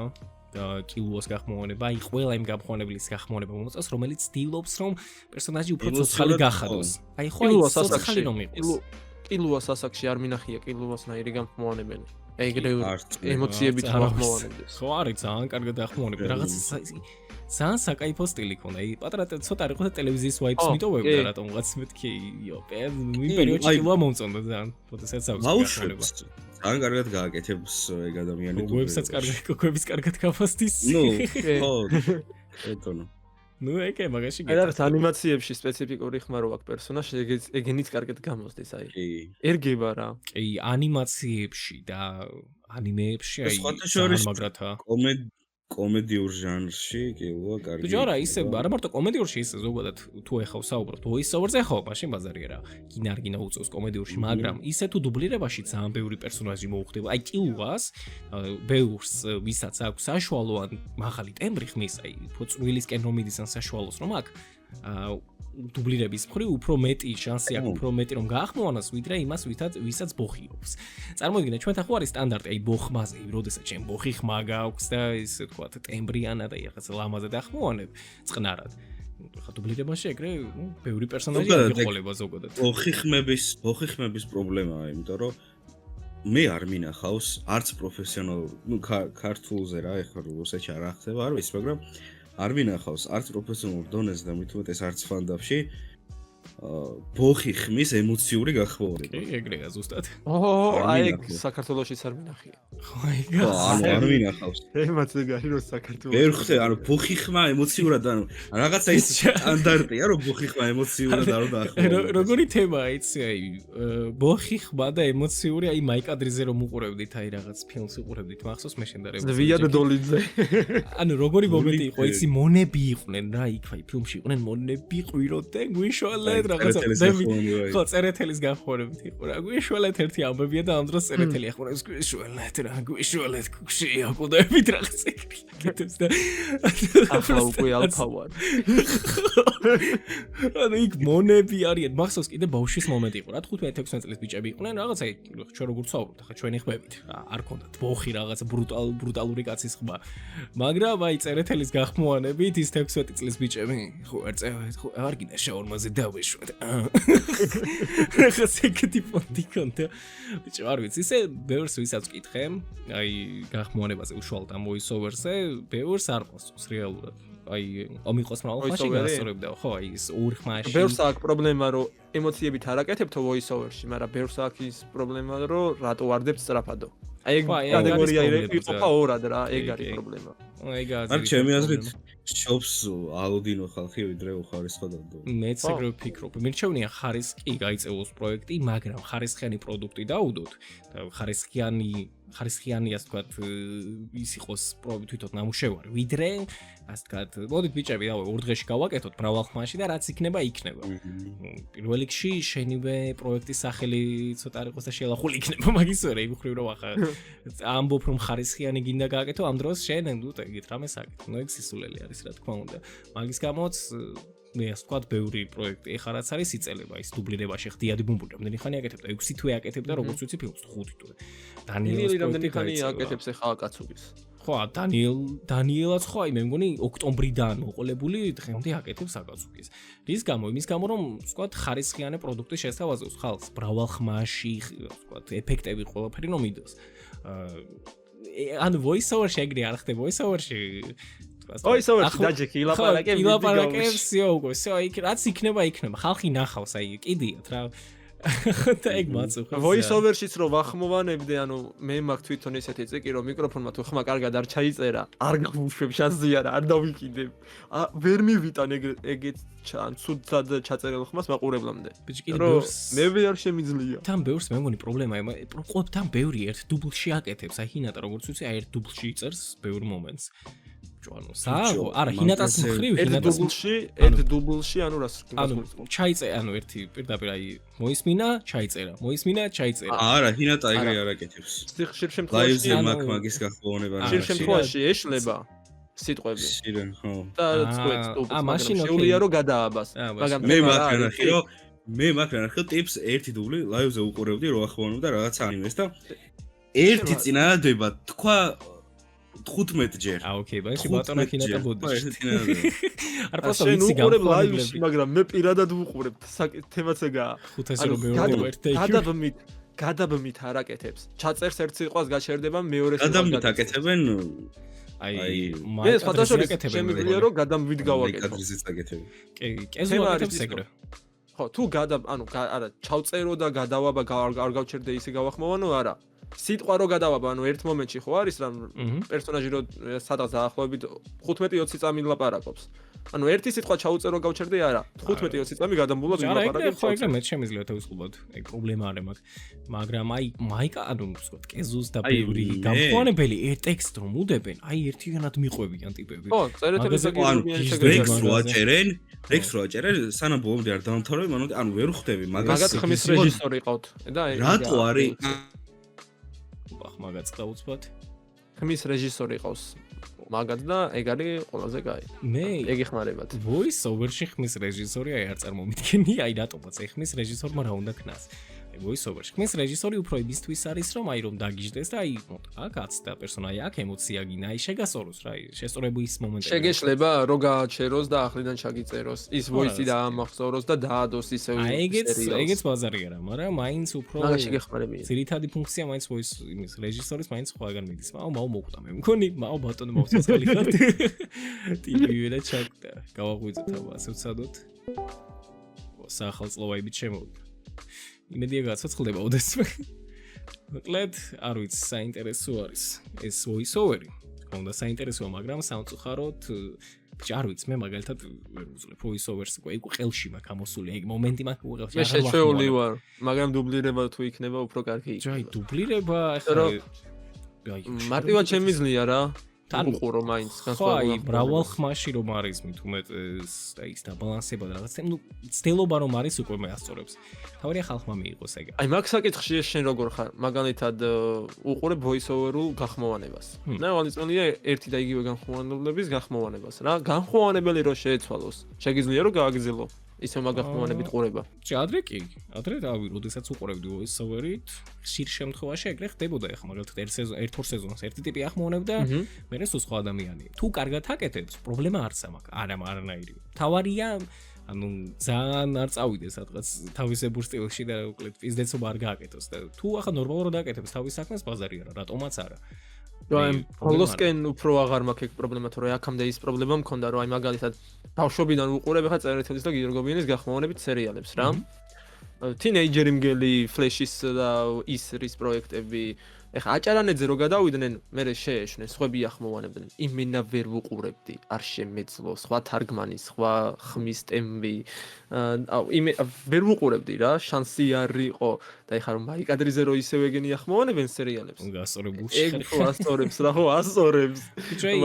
და კილუოს გახმოვანება, აი ყველა იმ გამხმოვანებლის გახმოვანება მომწონს, რომელიც ცდილობს რომ პერსონაჟი უფრო ცოცხალი გახადოს. აი ხო ის ცოცხალი რომ იყოს. კილუოს ასაკში არ მინახია კილუოსნაირი გამხმოვანებელი. ეგრე ემოციებით გახმოვანებდეს. ხო არის ძალიან კარგად გახმოვანები, რაღაც ძალიან საკაიფო სტილი ქონდა. აი პატარა ცოტა იყო და ტელევიზიის ვაიბს მიტოვებდა რატომღაც მეთქი იმ პერიოდში კილოა მომწონდა ძალიან. როდესაც გავუშვებს. ძალიან კარგად გააკეთებს ეგ ადამიანი. გუებსაც კარგად გაგფასდის. ნუ ხო ეტონო. ნუ ეგ მაგაში აი რაღაც ანიმაციებში სპეციფიკური ხმა რო აქვს პერსონაჟი, ეგენიც კარგად გამოსდის, აი. კი. ერგება რა. კი, ანიმაციებში და ანიმეებში აი სხვათა შორის მაგრათა. კომედიურ ჟანრში კი უა კარგი. ბიჭო არა ისე არა მარტო კომედიურში ისე ზოგადად თუ ეხავ საუბრობ voice-over-ზე ხო მაშინ ბაზარია რა გინარგინა უწევს კომედიურში მაგრამ ისე თუ დუბლირებაში ძალიან ბევრი პერსონაჟი მოუხდება აი კილვას ბევრს ვისაც აქვს საშუალო ან მაღალი ტემბრი ხმის აი ფოცვილისკენ რომ მიდის ან საშუალოს რომ აქვს დუბლირების მხრივ უფრო მეტი შანსი აქვს უფრო მეტი რომ გაახმოვანოს ვიდრე იმას ვისაც ბოხიობს წარმოიდგინე ჩვენთან ხო არის სტანდარტი აი ბოხმაზე როდესაც ჩემ ბოხი ხმა გაქვს და ისე თქვა ტემბრიანა და რაღაც ლამაზე დაახმოვანებ წყნარად ხა დუბლირებაში ეგრე ბევრი პერსონაჟი აღიყოლება ზოგადად ბოხი ხმების პრობლემაა იმიტომ რომ მე არ მინახავს არც პროფესიონალ ნუ ქართულზე რა ეხლა რუსეთში არ ახდება არ ვიცი მაგრამ არ მინახავს არც პროფესიონალურ დონეზე და მით უმეტეს არც ფანდაფში ბოხი ხმის ემოციური გახმოვანება. კი, ეგრეა ზუსტად. აი ეგ საქართველოშიც არ მინახია. ხო, ეგ არ მინახავს. ემაც ეგარი რომ საქართველოში. ვერ ხდე, ანუ ბოხი ხმა ემოციურად ანუ რაღაცა ის სტანდარტია რომ ბოხი ხმა ემოციურად არ უნდა ახმოვანოს. როგორი თემაა იცი აი ბოხი ხმა და ემოციური აი მაიკადრიზე რომ უყურებდით აი რაღაც ფილმს უყურებდით მახსოვს მე შენდარებს. ზვიად დოლიძე. ანუ როგორი მომენტი იყო იცი მონები იყვნენ რა იქ აი ფილმში იყვნენ მონები ყვიროდნენ გვიშვალეთ რაღაცა ხო წერეთელის განხორებით იყო რა გვიშვალეთ ერთი ამბებია და ამ დროს წერეთელი ახმოვანებს გვიშვალეთ რა გვიშვალეთ ქუქშია ყუდებით რაღაცა კეთებს და ახლა უკვე ალფავარ ანუ იქ მონები არიან მახსოვს კიდე ბავშვის მომენტი იყო რა 15-16 წლის ბიჭები იყვნენ რაღაცა ჩვენ როგორ ვსაუბრობთ ახლა ჩვენი ხმებით არ ქონდათ ბოხი რაღაცა ბრუტალური კაცის ხმა მაგრამ აი წერეთელის განხმოვანებით ის 16 წლის ბიჭები ხო არ გინდა შაურმაზე დავეშვათ ხას ეგეთი პონტი კონტა ბიჭო არ ვიცი ისე ბევრს ვისაც ვკითხე აი განხმოვანებაზე უშუალოდ ამ voice-over-ზე ბევრს არ ყავს რეალურად აი ომიყოს მრავალხმაში გასწორებდა ხო აი ის ორი ხმაში ბევრს აქვს პრობლემა რომ ემოციებით არ აკეთებთო voice-over-ში მაგრამ ბევრს აქვს ის პრობლემა რომ რატო ვარდებთ სწრაფადო აი ეგ კატეგორია იყოფა ორად რა ეგ არის პრობლემა ეგ არის ჩემი აზრით შობს ალოდინო ხალხი ვიდრე უხარისხოდავდო მეც ეგრე ვფიქრობ მირჩევნია ხარისკი გაიწევოს პროექტი მაგრამ ხარისხიანი პროდუქტი დაუდოთ და ხარისხიანი ასე ვთქვათ ის იყოს თვითონ ნამუშევარი ვიდრე ასე ვთქვათ მოდით ბიჭები დავე ორ დღეში გავაკეთოთ მრავალხმაში და რაც იქნება პირველ რიგში შენივე პროექტის სახელი ცოტა არ იყოს და შელახული იქნება მაგის ვერა იმ ხრივ რომ ახლა ამბობ რომ ხარისხიანი გინდა გააკეთო ამ დროს შენ ნუ ეგეთ რამეს აკეთე ნუ ეგ სისულელი არის რა თქმა უნდა მაგის გამოც მე ასე ვთქვათ ბევრი პროექტი ეხლა რაც არის იწელება ის დუბლირებაში ხდიადი ბუმბული რამდენი ხანი აკეთებდა 6 თვე აკეთებდა როგორც ვიცი ფილმს 5 თვე დანიელის რამდენი ხანი აკეთებს ეხლა აკაცუგის ხო დანიელაც ხო აი მე მგონი ოქტომბრიდან მოყოლებული დღემდე აკეთებს აკაცუგის რის გამო იმის გამო რომ ვთქვათ ხარისხიანი პროდუქტი შესთავაზებს ხალხს მრავალ ხმაში ვთქვათ ეფექტები ყველაფერი რომ მიდოს ანუ voice-over-ში ეგრე არ ხდება voice-over-ში voice-over-ში დაჯექი ilაპარაკებს უკვე იქ რაც იქნება ხალხი ნახავს აი კიდიათ რა და ეგ მაწუხებს voice-over-შიც რომ ვახმოვანებდე ანუ მე მაქვს თვითონ ესეთი წიკი რომ მიკროფონმა თუ ხმა კარგად არ ჩაიწერა არ გავუშვებ შანსია რა არ დავიკიდებ ვერ მივიტან ეგეთ ცუდად ჩაწერილ ხმას მაყურებლამდე ბიჭი კიდე ბევრს მე ვერ შემიძლია თან ბევრს მე მგონი პრობლემა ყოფთან ბევრი ერთ დუბლში აკეთებს აი ჰინატა როგორც ვიცი აი ერთ დუბლში იწერს ბევრ მომენტს ანუ საერთო არა ჰინატას მხრივ ჰინატას ერთ დუბლში ანუ რას ანუ ჩაიწერა ანუ ერთი პირდაპირ აი მოისმინა ჩაიწერა არა ჰინატა ეგრე არ აკეთებს ხშირ შემთხვევაში ლაივზე მაგის გახმოვანება ხშირ შემთხვევაში ეშლება სიტყვები ხო და წყვეტს მაგრამ შეუძლია რომ გადააბას მაგრამ მე მაგარახი ტიპს ერთი დუბლი ლაივზე უყურებდი რომ ახმოვანებდა რაღაც ანიმეს და ერთი წინადადება თქვა 15 ჯერ. ოკეი, ბაიში ბატონა ჰინატა ბოდიში. არ პასო ვიცი გამყოლებლები, მაგრამ მე პირადად ვუყურებ თემაც ეგაა. 500 რომ მეუღო ერთ და გადაბმით არ აკეთებს. ჩაწერს ერთ სიტყვას გაჩერდება მეორე სიტყვას. გადაბმით აკეთებენ მე სხვადასხვა შემიძლია რომ გადამვით გავაკეთო. კადრზეც აკეთები. კი, კეზო აკეთებს ეგრე. ხო, თუ ანუ არა, ჩავწერო და გადავაბა არ გავჩერდე ისე გავახმოვანო, არა. სიტყვა რო გადავაბა, ანუ ერთ მომენტში ხო არის რა პერსონაჟი რო სადღაც დაახლოებით 15-20 წამი ლაპარაკობს. ანუ ერთი სიტყვა ჩაუწერო გავჩერდე არა 15-20 წამი გადამბულად ვილაპარაკებ. ხო, ეგრე მე შემიძლია თავისუფლად. ეგ პრობლემა არ მაქვს. მაგრამ მაიკა ანუ ვთქვათ, კეზუს და ბევრი გამხوانებელი ტექსტ რომ უდებენ, ერთიანად მიყვებიან ტიპები. ხო, წერეთების აგირებიან შეგეძლო. რეკს რო აჭერენ, სანამ ბოლომდე არ დავამთავრებ, ანუ ვერ ხვდები მაგას. მაგათ ხმის რეჟისორი ყავთ და რატო არის? მაგაც ყავთ. ხმის რეჟისორი ყავს. მაგათ და ეგ არის ყველაზე კაი. მე ეგ იხმარებათ. voice over-ში ხმის რეჟისორი არ წარმომიდგენი, რატომაც ხმის რეჟისორმა რა უნდა ქნას. voice over-ში ხმის რეჟისორი უფრო იმისთვის არის, რომ რომ დაგიждდეს და აქაც და პერსონაჟი აქ ემოცია გინა, შეგასწოროს რა, შესწორების მომენტები. შეგეშლება რო გააჩეროს და ახლიდან ჩაგიწეროს, ის voice-ი და ამახსოვროს და დაადოს ისევ სერიალს. ეგეც ბაზარი არა, მაგრამ მაინც უფრო მაგაში გეხმარებია. ძირითადი ფუნქცია მაინც voice იმის რეჟისორის მაინც სხვაგან მიდის. მაო მოკვდა მე მგონი, მაო ბატონო მოვცეცხალი ხარ. ტიპი ვერა ჩაკდა. გავაღვიძეთ აბა, ასე ვცადოთ. სახელწლოვაებით შემოვიდა. იმედია გაცოცხლდება ოდესმე. მოკლედ, არ ვიცი, საინტერესო არის ეს voice over-ი. კონდა საინტერესოა, მაგრამ სამწუხაროდ ბიჭი არ ვიცი, მე მაგალითად ვერ უძლებ voice over-ს, ეგ ყელში მაქვს ამოსული, ეგ მომენტი მაქვს უღელში. მე შეჩეული ვარ, მაგრამ დუბლირება თუ იქნება, უფრო კარგი იქნება. ჯაი, დუბლირება ახლა მარტივად შემიძლია რა. უყურო მაინც განსხვავება. ხო, ბრავალ ხმაში რომ არის მithumet ის დაბალანსება და რაღაც, ცდილობა რომ არის უკვე მე ასწორებს. თავარია ხალხმა მიიღოს ეგ. აი მაგ საკითხში შენ როგორ ხარ? მაგალითად უყურებ voice over-ულ გახმოვანებას. ნავალიწონია ერთი და იგივე განხმოვანებლების გახმოვანებას რა. განხმოვანებელი რო შეეცვალოს. შეგიძლია რომ გააგრძელო ისე მაგახმოვანებით ყურება. ადრე კი, ადრე რავი, როდესაც უყურებდი voice over-ით, ხშირ შემთხვევაში ეგრე ხდებოდა ახლა მაგალითად ერთ-ორ სეზონს ერთი ტიპი ახმოვანებდა, მერე სულ სხვა ადამიანი. თუ კარგად აკეთებს, პრობლემა არც ამაქვს. არანაირი. თავარია ანუ ძალიან არ წავიდეს სადღაც თავისებურ სტილში და უკლედ პიზდეცობა არ გააკეთოს და თუ ახლა ნორმალურად აკეთებს თავის საქმეს ბაზარი არა, რატომაც არა. ხოლოსკენ უფრო აღარ მაქვს ეგ პრობლემა, თორე აქამდე ის პრობლემა მქონდა, რომ აი მაგალითად ბავშვობიდან უყურებ ახლა წერეთელის და გიორგობიანის გახმოვანებით სერიალებს რა. თინეიჯერი მგელი ფლეშის და ისრის პროექტები ეხა აჭარანეძე რო გადავიდნენ, მე შეეშნენ, სხვები ახმოვანებდნენ. იმენა ვერ ვუყურებდი, არ შემეძლო, სხვა თარგმანი, სხვა ხმის ტემპი. ვერ ვუყურებდი რა, შანსი არ იყო და ეხა რომ მაიკადრიზე რო ისევ ეგენი ახმოვანებენ სერიალებს. გასწორებულში. ეგ ხო ასწორებს რა, ხო ასწორებს.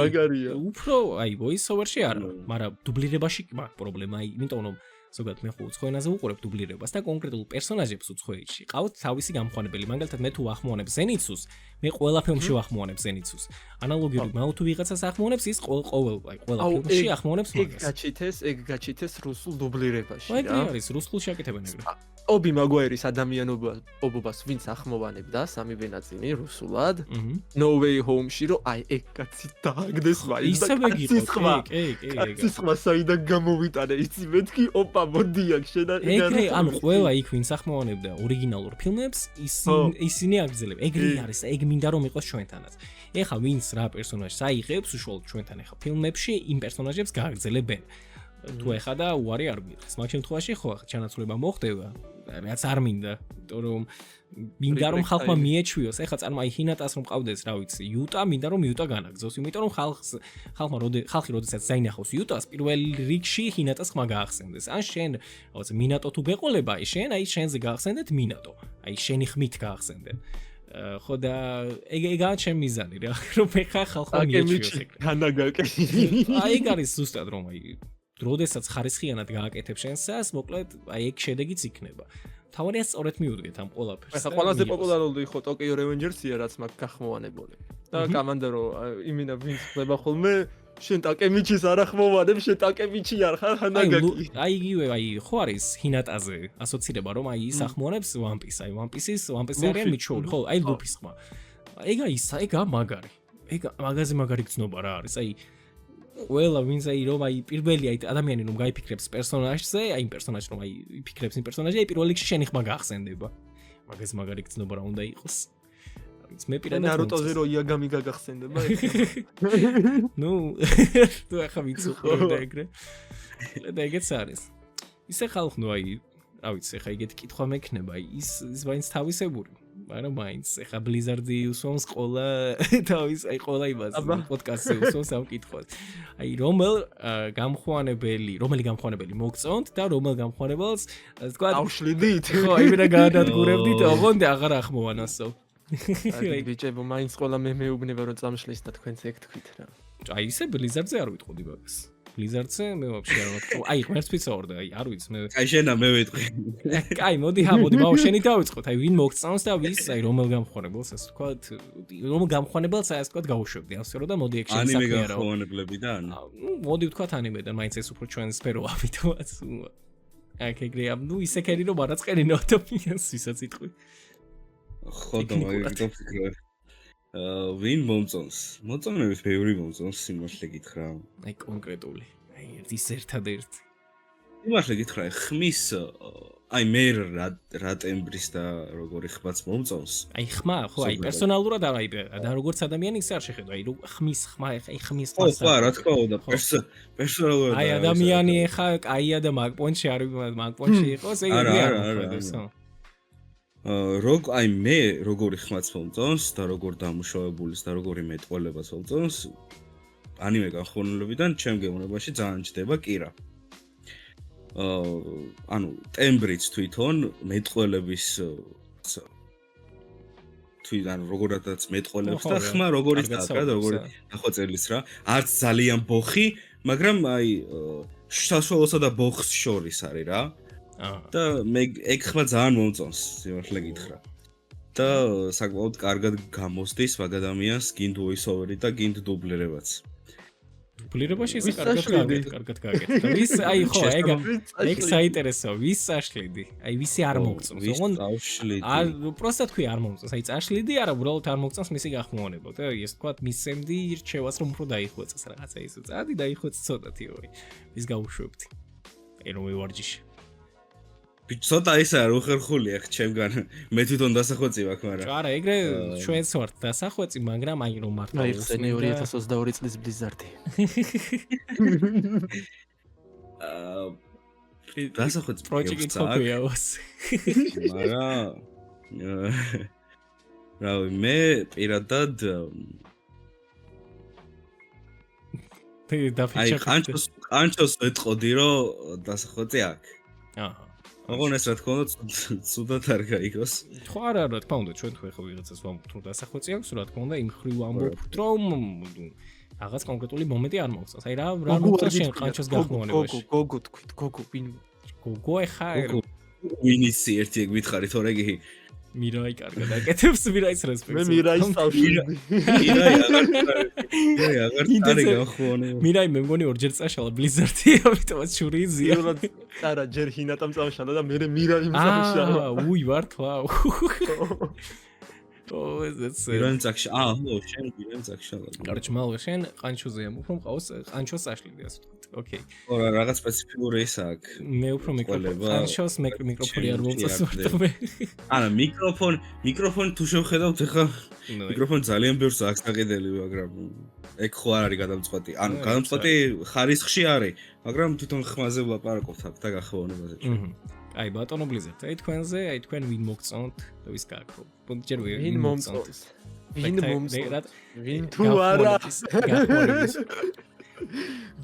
მაგარია. უფრო აი voice over-ში არა, მაგრამ დუბლირებაში მაქვს პრობლემა, იმიტომ რომ ზოგადად მე ხო უცხო ენაზე ვუყურებ დუბლირებას და კონკრეტულ პერსონაჟებს უცხო ენაში. ყავთ თავისი გამხმოვანებელი. მაგალითად მე თუ ვახმოვანებ ზენიცუს, მე ყველა ფილმში ვახმოვანებ ზენიცუს. ანალოგიური მაუ თუ ვიღაცას ახმოვანებს, ის ყოველ ფილმში ახმოვანებს მაგას. ეგ გაჩითეს რუსულ დუბლირებაში რა. ეგრე არის, რუსულში აკეთებენ ეგრე. ობი მაგვაირის ადამიანობას ვინც ახმოვანებდა სამი ბენაწინი რუსულად. No Way Home-ში რომ აი ეგ კაცი დააგდეს მაინც და კაცის ხმა საიდან გამოვიტანე იცი მეთქი ოპა მოდი აქ შედა ეგრე ანუ ყველა იქ ვინც ახმოვანებდა ორიგინალურ ფილმებს ისინი აგრძელებენ ეგრე არის ეგ მინდა რომ იყოს ჩვენთანაც ეხა ვინც რა პერსონაჟს აიღებს უშუალოდ ჩვენთან ეხა ფილმებში იმ პერსონაჟებს გააგრძელებენ თუ ეხა და უარი არ მიიღეს მაგ შემთხვევაში ხო ახლა ჩანაცვლება მოხდება რაც არ მინდა იმიტომ რომ მინდა რომ ხალხმა მიეჩვიოს ეხლა წარმაი ჰინატას რომ ყავდეს რა ვიცი იუტა მინდა რომ იუტა განაგზოს იმიტომ რომ ხალხი როდესაც დაინახავს იუტას პირველ რიგში ჰინატას ხმა გაახსენდეს ან შენ რაღაც მინატო თუ გეყოლება აი შენ აი შენზე გაახსენდეთ მინატო აი შენი ხმით გაახსენდე ხო და ეგაა ჩემი მიზანი რა რომ ეხა ხალხმა მიეჩვიოს განაგაკე აი ეგ არის ზუსტად რომ აი როდესაც ხარისხიანად გააკეთებ შენსას, მოკლედ, აი ეგ შედეგიც იქნება. თავარია სწორედ მიუდგეთ ამ ყველაფერს. ეხლა ყველაზე პოპულარული ხო Tokyo Revengers-ია, რაც მაქვს გახმოვანებული. და კამანდარო იმინა ვინც ხდება ხოლმე, შენ ტაკემიჩის არ ახმოვანებ, შენ ტაკემიჩი არ ხარ ჰანაგაკი. აი იგივე, აი ხო არის ჰინატაზე ასოცირება, რომ აი ის ახმოვანებს One Piece, აი One Piece-ის არიან მიჩვეული, ხო, აი ლუფის ხმა. ეგა მაგარი. ეგ მაგაზე მაგარი გწნობა რა არის, აი ყველა ვინც აი რომ აი პირველი აი ადამიანი რომ გაიფიქრებს პერსონაჟზე, აი იმ პერსონაჟს რომ აი იფიქრებს იმ პერსონაჟზე, აი პირველ რიგში შენი ხმა გაახსენდება. მაგას მაგარი გწნობა რა უნდა იყოს. ვინც მე პირადად ნარუტოზე რო იაგამი გაგახსენდება. ნუ თუ ახლა ვინც უყურებდა ეგრე. და ეგეც არის. ისე ხალხნო აი რა ვიცი, ხა ეგეთი კითხვა მექნება, ის ვაინც თავისებური. მაგრამ მაინც ეხა Blizzard-ი უსვამს qola თავის აი qola იმას პოდკასტზე უსვამს ამ კითხვას. აი რომელი გამხوانებელი მოგწონთ და რომელ გამხوانებელს ასე თქვა ავშლიდით. ხო, იმენა გადადგურებდით, ოღონდ აღარ ახმოვანასო. აი ბიჭებო, მაინც ყოლა მე მეუბნება რომ წამშლის და თქვენც ეგ თქვით რა. აი ისე Blizzard-ზე არ ვიტყოდი მაგას. Blizzard-ზე მე ვაფშე არ ვიტყო. აი ღმერთს ვიცავდა, აი არ ვიცი მე. აი შენა მე ვიტყვი. აი მოდი ბაო შენი დავიწყოთ. აი ვინ მოგწონს და ვის აი რომელ გამხوانებელს ასე თქვა, რომელ გამხوانებელს აი ასე თქვა გავუშვებდი ამსერო და მოდი ეგ შენი საქმეა რა. ანიმე გამხوانებლებიდან. მოდი ვთქვა ანიმედან, მაინც ეს უფრო ჩვენ სფეროა ვიტყვაც. აკეგრია, ნუ ისე კერი რომ არაც ყერინავ ადამიანს ვისაც იტყვი. ხო და მაგითო ფიქრობ. ვინ მომწონს? მოწონებს ბევრი მომწონს სიმართლე გითხრა. აი კონკრეტული. აი ერთადერთი. სიმართლე გითხრა, ხმის აი მე რა ტემბრის და როგორი ხმაც მომწონს. აი ხმა, ხო, აი პერსონალურად აი და როგორც ადამიანი ისე არ შეხედა, აი ხმის ხმა, აი ხმის ხმა. ხო, რა თქმა უნდა, პერსონალურად. აი ადამიანი ხა კაია და მაგპონჩი არის, მაგპონჩი იყოს, ეგ არა. აი მე როგორი ხმაც მომწონს და როგორ დამუშავებულის და როგორი მეტყველებას მომწონს ანიმე გამხوانებლებიდან ჩემ გემოვნებაში ძალიან ჯდება კირა. ანუ ტემბრიც თვითონ მეტყველების თვითონ როგორადაც მეტყველებს და ხმა როგორიც დაკრა და როგორი დახვეწელის რა. არც ძალიან ბოხი, მაგრამ აი შაშოლოსა და ბოხს შორის არის რა. და მე ეგ ხმა ძალიან მომწონს სიმართლე გითხრა. და საკმაოდ კარგად გამოსდის მაგ ადამიანს გინდ voice-over-ი და გინდ დუბლირებაც. დუბლირებაში ისე კარგად გაგეთ. და ვის აი ხო ეგ საინტერესო, ვის საშლიდი? აი ვისი არ მოგწონს? ოღონდ პროსტა თქვი არ მომწონს. აი წაშლიდი არა, უბრალოდ არ მოგწონს მისი გახმოვანება და ეს თქვა მისცემდი რჩევას რომ უფრო დაიხვეწეს რაღაცა ისე. წადი დაიხვეწე ცოტათი ორი. ვის გაუშვებდი? აი რომ ვივარჯიშე. ცოტა ისაა რომ ხერხულია ხ ჩემგან მე თვითონ დასახვეწი ვაქვს მაგრამ არა ეგრე ჩვენც ვართ დასახვეწი მაგრამ აი რომ მართლა აი ხსენე 2022 წლის Blizzard-ი დასახვეწი პროექტი თქოია ოს მაგრამ რავი მე პირადად აი ყანჩოს ვეთყოდი რომ დასახვეწი აქვს აჰა აღონ ეს რა თქმა უნდა ცუდად არ გაიგოს. ხო არა რა თქმა უნდა ჩვენ ხო ვიღაცას ვამბობთ რომ დასახვეწი აქვს რა თქმა უნდა იმ ხრივ ამბობთ რომ რაღაც კონკრეტული მომენტი არ მოგწონს. აი რა მოგწონს შენ ყანჩოს გახმოვანებაში. გოგო თქვით გოგო ვინ გოგო ეხა ვინისი ერთი ეგ ვითხარი თორე კი მირაი კარგად აკეთებს მირაის რესპექტს. მე მირაის თავში. მირაი მე მგონი ორჯერ წაშალა Blizzard-ი, ამიტომაც შური იზია. არა, ჯერ ჰინატამ წამშალა და მე მირაი წამშალა. უი ვარ თქვა. ეს მირაი წახშა. ხო, შენ მირაი წახშალა. კარჩ მალე შენ ყანჩოზე ამ უფრო მყავს ყანჩოს საშლიდი ასე ვთქვათ. ოკეი. ხო, რაღაც სპეციფიკური ის აქვს. მე უფრო ყანჩოს მიკროფონი არ მომწონს მარტო. არა, მიკროფონი თუ შევხედავთ ახლა მიკროფონი ძალიან ბევრს აქვს გაყიდელი, მაგრამ ეგ ხო არ არის გადამწყვეტი. ანუ გადამწყვეტი ხარისხში არის, მაგრამ თვითონ ხმაზე ვლაპარაკობთ აქ და გახმოვანებაზე. აი ბატონო Blizzard, აი თქვენზე, აი თქვენ ვინ მოგწონთ და ვის გააკრო. ჯერ ვინ მომწონს? ვინ მომწონს? ვინ თუ არა?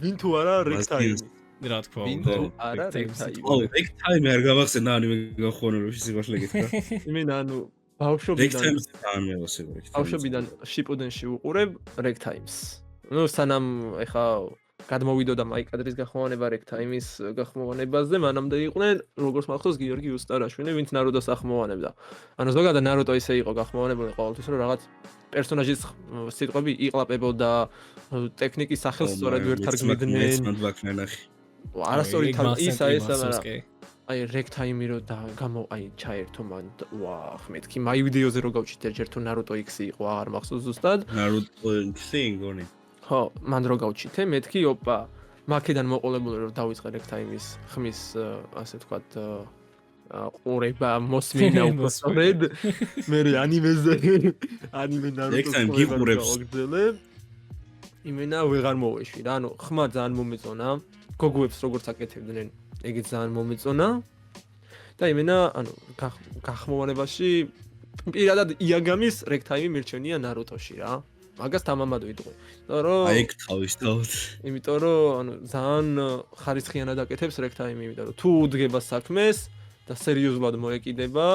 ვინ თუ არა Rectime? რა თქმა უნდა. არა Rectime. ო, Rectime არ გამახსენდა ანიმე გამხوانებაში სიმართლე გითხრა. იმენა ანუ ბავშვობიდან შიპუდენში უყურებ Rectimes. ნუ სანამ ეხა გადმოვიდოდა მაიკადრის გახმოვანება Rectimes გახმოვანებაზე, მანამდე იყვნენ როგორც მახსოვს გიორგი უსტარაშვილი, ვინც ნარუტოს ახმოვანებდა. ანუ ზოგადად ნარუტო ისე იყო გახმოვანებული ყოველთვის, რომ რაღაც პერსონაჟის სიტყვები იყლაპებოდა, ტექნიკის სახელს სწორად ვერ თარგმნიდნენ. არასწორი ისა მაგრამ აი Rectime-ი რო და აი ჩაერთო მან ვა ხმეთქი მაი ვიდეოზე რო გავჩით ერთ თუ Naruto X იყო აღარ მახსოვს ზუსტად Naruto X გონი ხო მან რო გავჩით მეთქი ოპა მაქედან მოყოლებული რო დავიწყე Rectime-ის ხმის ასე ვთქვათ ყურება მოსმინა უბრალოდ მე ანიმეზე ანიმე Naruto-ს გიყურებს იმენა ვეღარ მოვეში რა ანუ ხმა ძალიან მომეწონა გოგოებს როგორც აკეთებდნენ ეგეც ძალიან მომეწონა და იმენა ანუ გახმოვანებაში პირადად იაგამის რეგთაიმი მირჩენია ნარუტოში რა. მაგას თამამად ვიტყვი. აი ეგ თავისთავად. იმიტომ რომ ანუ ძალიან ხარისხიანად აკეთებს რეგთაიმი, იმიტომ რომ თუ უდგება საქმეს და სერიოზულად მოეკიდება,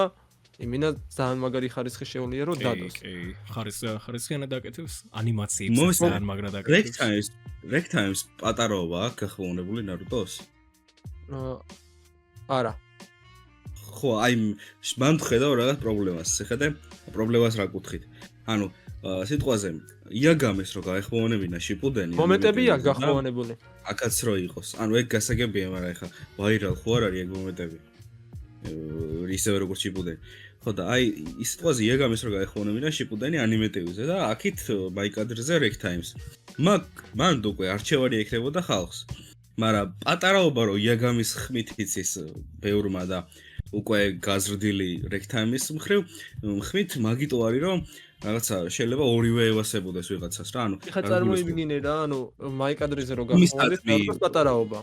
იმინა ძალიან მაგარი ხარისხი შეუძლია რომ დადოს. კი, ხარისხიანად აკეთებს ანიმაციებს ძალიან მაგრად აკეთებს. რეგთაიმს პატარაობა აქვს გახმოვანებული ნარუტოს? არა. ხო, აი მან ხედავ რაღაც პრობლემას. შეხედე, პრობლემას რა კუთხით. ანუ სიტყვაზე იაგამეს რო გაეხმოვანებინა შიპუდენი. მომენტებია გახმოვანებული. აკაც რო იყოს. ანუ ეგ გასაგებია, მაგრამ ეხა ვაირალ ხო არ არის ეგ მომენტები. ისევე როგორც შიპუდენი. ხო და აი ის სიტყვაზე იაგამეს რო გაეხმოვანებინა შიპუდენი ანიმეტივზე და აქით მაიკადრზე რეგთაიმს. მან უკვე არჩევანი ეკრებოდა ხალხს. მაგრამ პატარაობა რო იაგამის ხმით იცის ბევრმა და უკვე გაზრდილი რეგთაიმის მხრივ ხმით მაგიტო არის რომ რაღაცა შეიძლება ორივე ევასებოდეს ვიღაცას რა ანუ ხა წარმოიდგინე რა ანუ მაიკადრიზე რო გახმოვანდეს ნარუტოს პატარაობა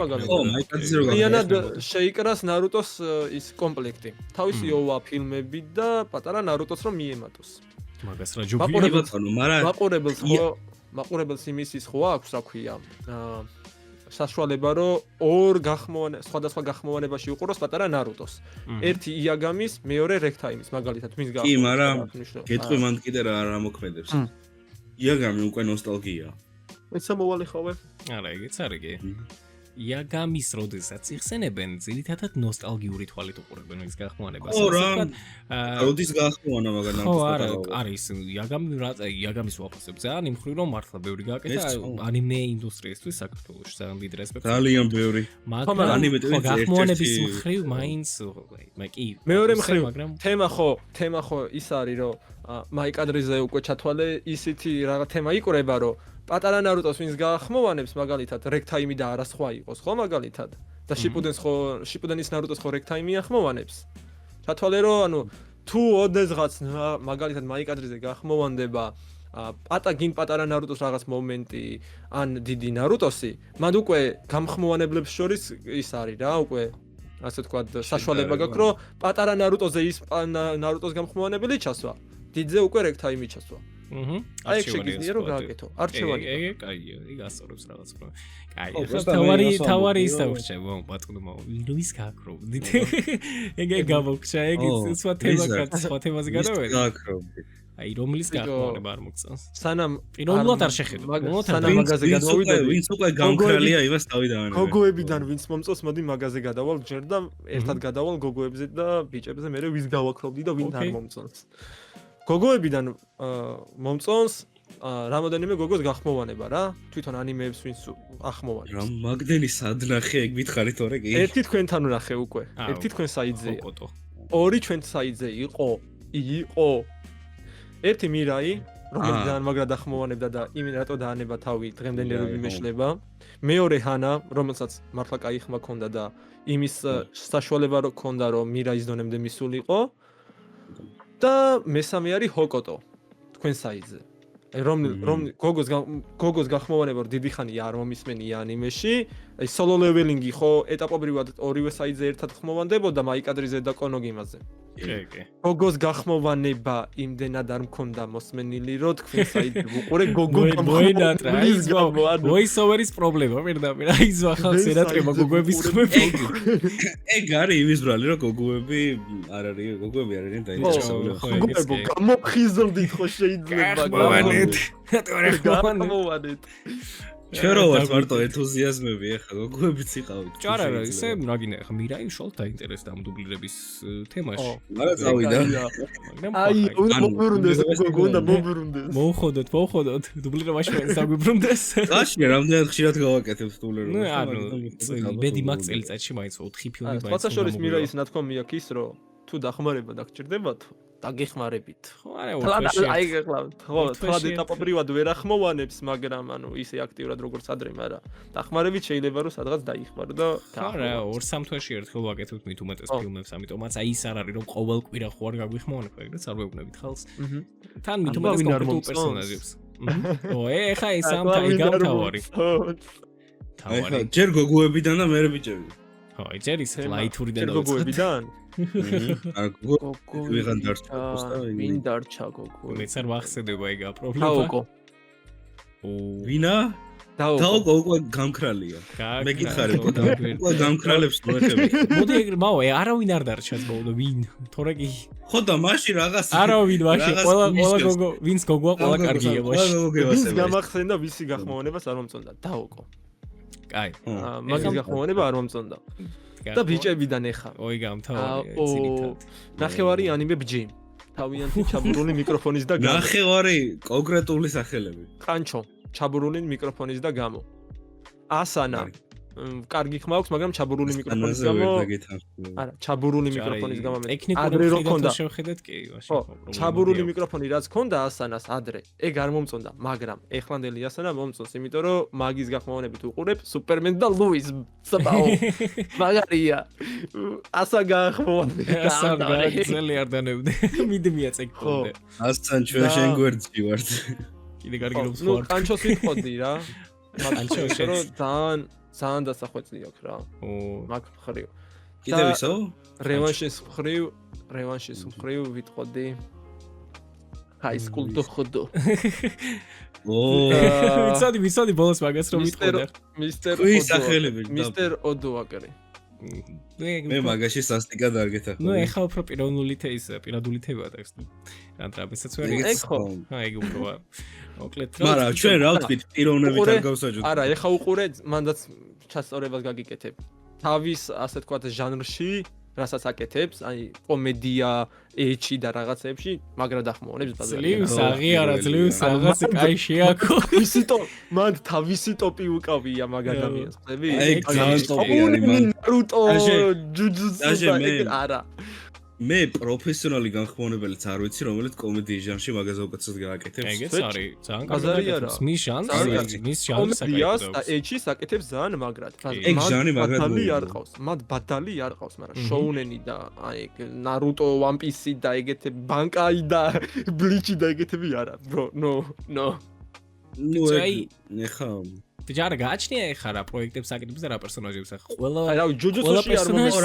მაგალითად ხო მაიკადრიზე რო განიანად შეიკრას ნარუტოს ის კომპლექტი თავისი ოვა ფილმები და პატარა ნარუტოს რომ მიემატოს მაგას რა ჯობია მაყურებელს იმისის ხო აქვს რა ქვია საშუალება რომ ორ სხვადასხვა გახმოვანებაში უყუროს პატარა ნარუტოს. ერთი იაგამის, მეორე რეგთაიმის, მაგალითად, მის გახმოვანებას. კი, მაგრამ გეტყვი მან კიდე რა მოქმედებს. იაგამი უკვე ნოსტალგია. ეცა მოვალე ხავე? არა, ეგეც არის კი. იაგამის როდესაც იხსენებენ, ძირითადად ნოსტალგიური თვალით უყურებენ ის გახმოვანებას. ხო რა. როდის გახმოვანა მაგალითად ნარუტოს პატარა. ხო, არის იაგამის ვაფასებ ძალიან იმ ხრივ რომ მართლა ბევრი გააკეთა ანიმე ინდუსტრიისთვის საქართველოში ძალიან დიდი რესპექტი. ძალიან ბევრი. მაგრამ ანიმეტების გახმოვანების მხრივ მაინც კი. მეორე მხრივ თემა ხო ის არის რომ მაიკადრიზე უკვე ჩათვალე ისეთი რაღაც თემა იყრება რომ პატარა ნარუტოს ვინც გაახმოვანებს მაგალითად რეგთაიმი და არა სხვა იყოს ხო მაგალითად და შიპუდენის ნარუტოს ხო რეგთაიმი ახმოვანებს ჩათვალე რომ ანუ თუ ოდესღაც მაგალითად მაიკადრიზე გაახმოვანდება პატარა ნარუტოს რაღაც მომენტი ან დიდი ნარუტოსი მან უკვე გამხმოვანებლებს შორის ის არის რა უკვე ასე ვთქვათ საშუალება გაქვს რომ პატარა ნარუტოზე ის ნარუტოს გამხმოვანებელი ჩასვა დიდზე უკვე რეგთაიმი ჩასვა აი ეგ შეგიძლია რომ გააკეთო არჩევანი ეგ კაია ეგ ასწორებს რაღაც ხო კაი თავარი ის დავრჩება ბატონო ვინვის გააკრობდით ეგ გამოგჩა ეგ სხვა თემაზე გადავედი აი რომლის გააკროვნება არ მოგწონს სანამ პირველად არ შეხედო სანამ მაგაზე გადავიდები ვინც უკვე გამქრალია იმას თავიდან გოგოებიდან ვინც მომწონს მოდი მაგაზე გადავალ ჯერ და ერთად გადავალ გოგოებზე და ბიჭებზე მე ვის გავაკროვდი და ვინ არ მომწონს გოგოებიდან მომწონს რამოდენიმე გოგოს გახმოვანება რა თვითონ ანიმეებს ვინც ახმოვანებს რა მაგდენი სადნახე ეგ მითხარით თორე კი ერთი თქვენთან ვნახე უკვე ერთი თქვენ საიძეა ორი ჩვენ საიძე იყო ერთი მირაი რომელიც ძალიან მაგრად ახმოვანებდა და იმენ რატო დაანება თავი დღემდე რომ იმეშლება მეორე ჰანა რომელსაც მართლა კაი ხმა ქონდა და იმის საშუალება რო ქონდა რომ მირაის დონემდე მისულიყო და მესამე არის ჰოკოტო თქვენ საიძე რომ გოგოს გახმოვანება რომ დიდი ხანია არ მომისმენია ანიმეში აი სოლო ლეველინგი ხო ეტაპობრივად ორივე საიძე ერთად ხმოვანდებოდა მაიკადრიზე და კონოგიმაზე კი გოგოს გახმოვანება იმდენად არ მქონდა მოსმენილი რომ თქვენ საიძე უყურე გოგო ვოისოვერის პრობლემა პირდაპირ აი ზახალს ერატრება გოგოების ხმები ეგ არის იმის ბრალი რომ გოგოები არ არიან დაინტერესებული გოგოებო გამოფხიზლდით ხო შეიძლება გახმოვანეთ ჩერო ვარ მარტო ენთუზიაზმები ახლა გოგოებიც იყავით ჭარა რა ისე რაგინა ახლა მირაი უშუალოდ დაინტერესდა ამ დუბლირების თემაში არა წავიდა აი მომბრუნდეს გოგო უნდა მომბრუნდეს მოუხოდოთ დუბლირებაში საგვიბრუნდეს გაში რამდენად ხშირად გავაკეთებთ დუბლირებას ნუ ანუ მედი მაგ წელიწადში მაინც 4 ფილმი მაინც სხვა შორის მირაის ნათქვამი აქვს ის რომ თუ დახმარება დაგჭირდებათ დაგეხმარებით ხო არა აი ხო თვალ ეტაპობრივად ვერ ახმოვანებს მაგრამ ანუ ისე აქტიურად როგორც ადრე მაგრამ დახმარებით შეიძლება რომ სადღაც დაიხმარო და არა 2-3 თვეში ერთხელ ვაკეთებთ მით უმეტეს ფილმებს ამიტომაც აი ის არ არის რომ ყოველ კვირა ხო არ გაგვიხმოვანებ ეგრეც არ ვეუბნებით ხალხს თან მით უმეტეს კონკრეტულ პერსონაჟებს ეხა ის ამ გამთავარი ეხა ჯერ გოგოებიდან და მერე ბიჭები ხო ჯერ ის ლაითურიდან გოგოებიდან გოგო ვიღან დარჩა პოსტა ვინ დარჩა გოგო მეც არ მახსენდება ეგა პრობლემა. დაუკო ვინა? დაუკო უკვე გამქრალია. მე გითხარი უკვე გამქრალებს მოეხები. მოდი ეგრე მაო არავინ არ დარჩა ბოლო ვინ თორე კი ხო და მაშინ რაღაც არავინ მაშინ ყველა გოგო ვინც გოგოა ყველა კარგია მაშინ. ვინც გამახსენდა ვისი გახმოვანებას არ მომწონდა დაუკო კაი მაგის გახმოვანება არ მომწონდა და ბიჭებიდან ეხა ოი გამთავარია ცირითად ნახევარი ანიმე ბჯი თავიანთი ჩაბურული მიკროფონის და გამო ნახევარი კონკრეტული სახელები ყანჩო ჩაბურული მიკროფონის და გამო ასანა კარგი ხმა აქვს მაგრამ ჩაბურული მიკროფონის გამო არა ჩაბურული მიკროფონის გამო მე ადრე რო ქონდა შევხედეთ კი ხო ჩაბურული მიკროფონი რაც ქონდა ასანას ადრე ეგ არ მომწონდა მაგრამ ეხლანდელი ასანა მომწონს იმიტომ რომ მაგის გახმოვანებით უყურებ სუპერმენ და ლუის საბაო მაგარია ასა გახმოვანები ასა გაგზელი არ დანებდე მიდი მიაწეკ კონდე ასთან ჩვენ შენ გვერდში ვართ კიდე კარგი რომ ხო ნუ ყანჩოს ვიყოდი რა ყანჩო რომ ძალიან დასახვეწლი აქვს რა. მაგ ხრივ. კიდევ ისო? რევანშის მხრივ ვიტყოდი. High school to ხოდო. ვიცოდი ბოლოს მაგას რომ ვიტყოდა. მისტერ ოდოაკერი. მე მაგაში სასტიკად არ გეთახმები. ნუ ეხა უფრო პირადული თებაა ტექსტი. რა ტრაპესაც ვერ ეხო. ეგ უბრალოდ. მოკლედ მაგრამ ჩვენ რა ვთქვით პიროვნებით არ გავსაჯოთ. არა, ეხა უყურე მანდაც ჩასწორებას გაგიკეთებ. თავის ასე თქვათ ჟანრში, რასაც აკეთებს, აი კომედია, ეჩი და რაღაცეებში, მაგრა დახმოვანებს ბაზარში. ძლივს აღიარა, ძლივს რაღაც კაი შეაქო. ისიტო, მან თავისი ტოპი უკავია მაგ ადამიანს, ხდები? აი, ძალიან ტოპიანი მან. ნარუტო, ჯუჯუტსუ არა. მე პროფესიონალი განხმოვანებელიც არ ვიცი, რომელიც კომედიის ჟანრში მაგაზე უკეთესად გააკეთებს. ეგეც არის, ძალიან კარგი. მის ჟანრს კომედიას და ეჩის აკეთებს ძალიან მაგრად. ეგ ჟანრი მაგრად არ ყავს. მათ ბადალი არ ყავს, მაგრამ შოუნენი და აი ნარუტო, ვან პისი და ეგეთები, ბანკაი და ბლიჩი და ეგეთები არა, bro. No. ნუ ეხა ჯარა გააჩნია ეხა რა პროექტებს აკეთებს და რა პერსონაჟებს ახლა ყველა აი რა ჯუჯუტსუში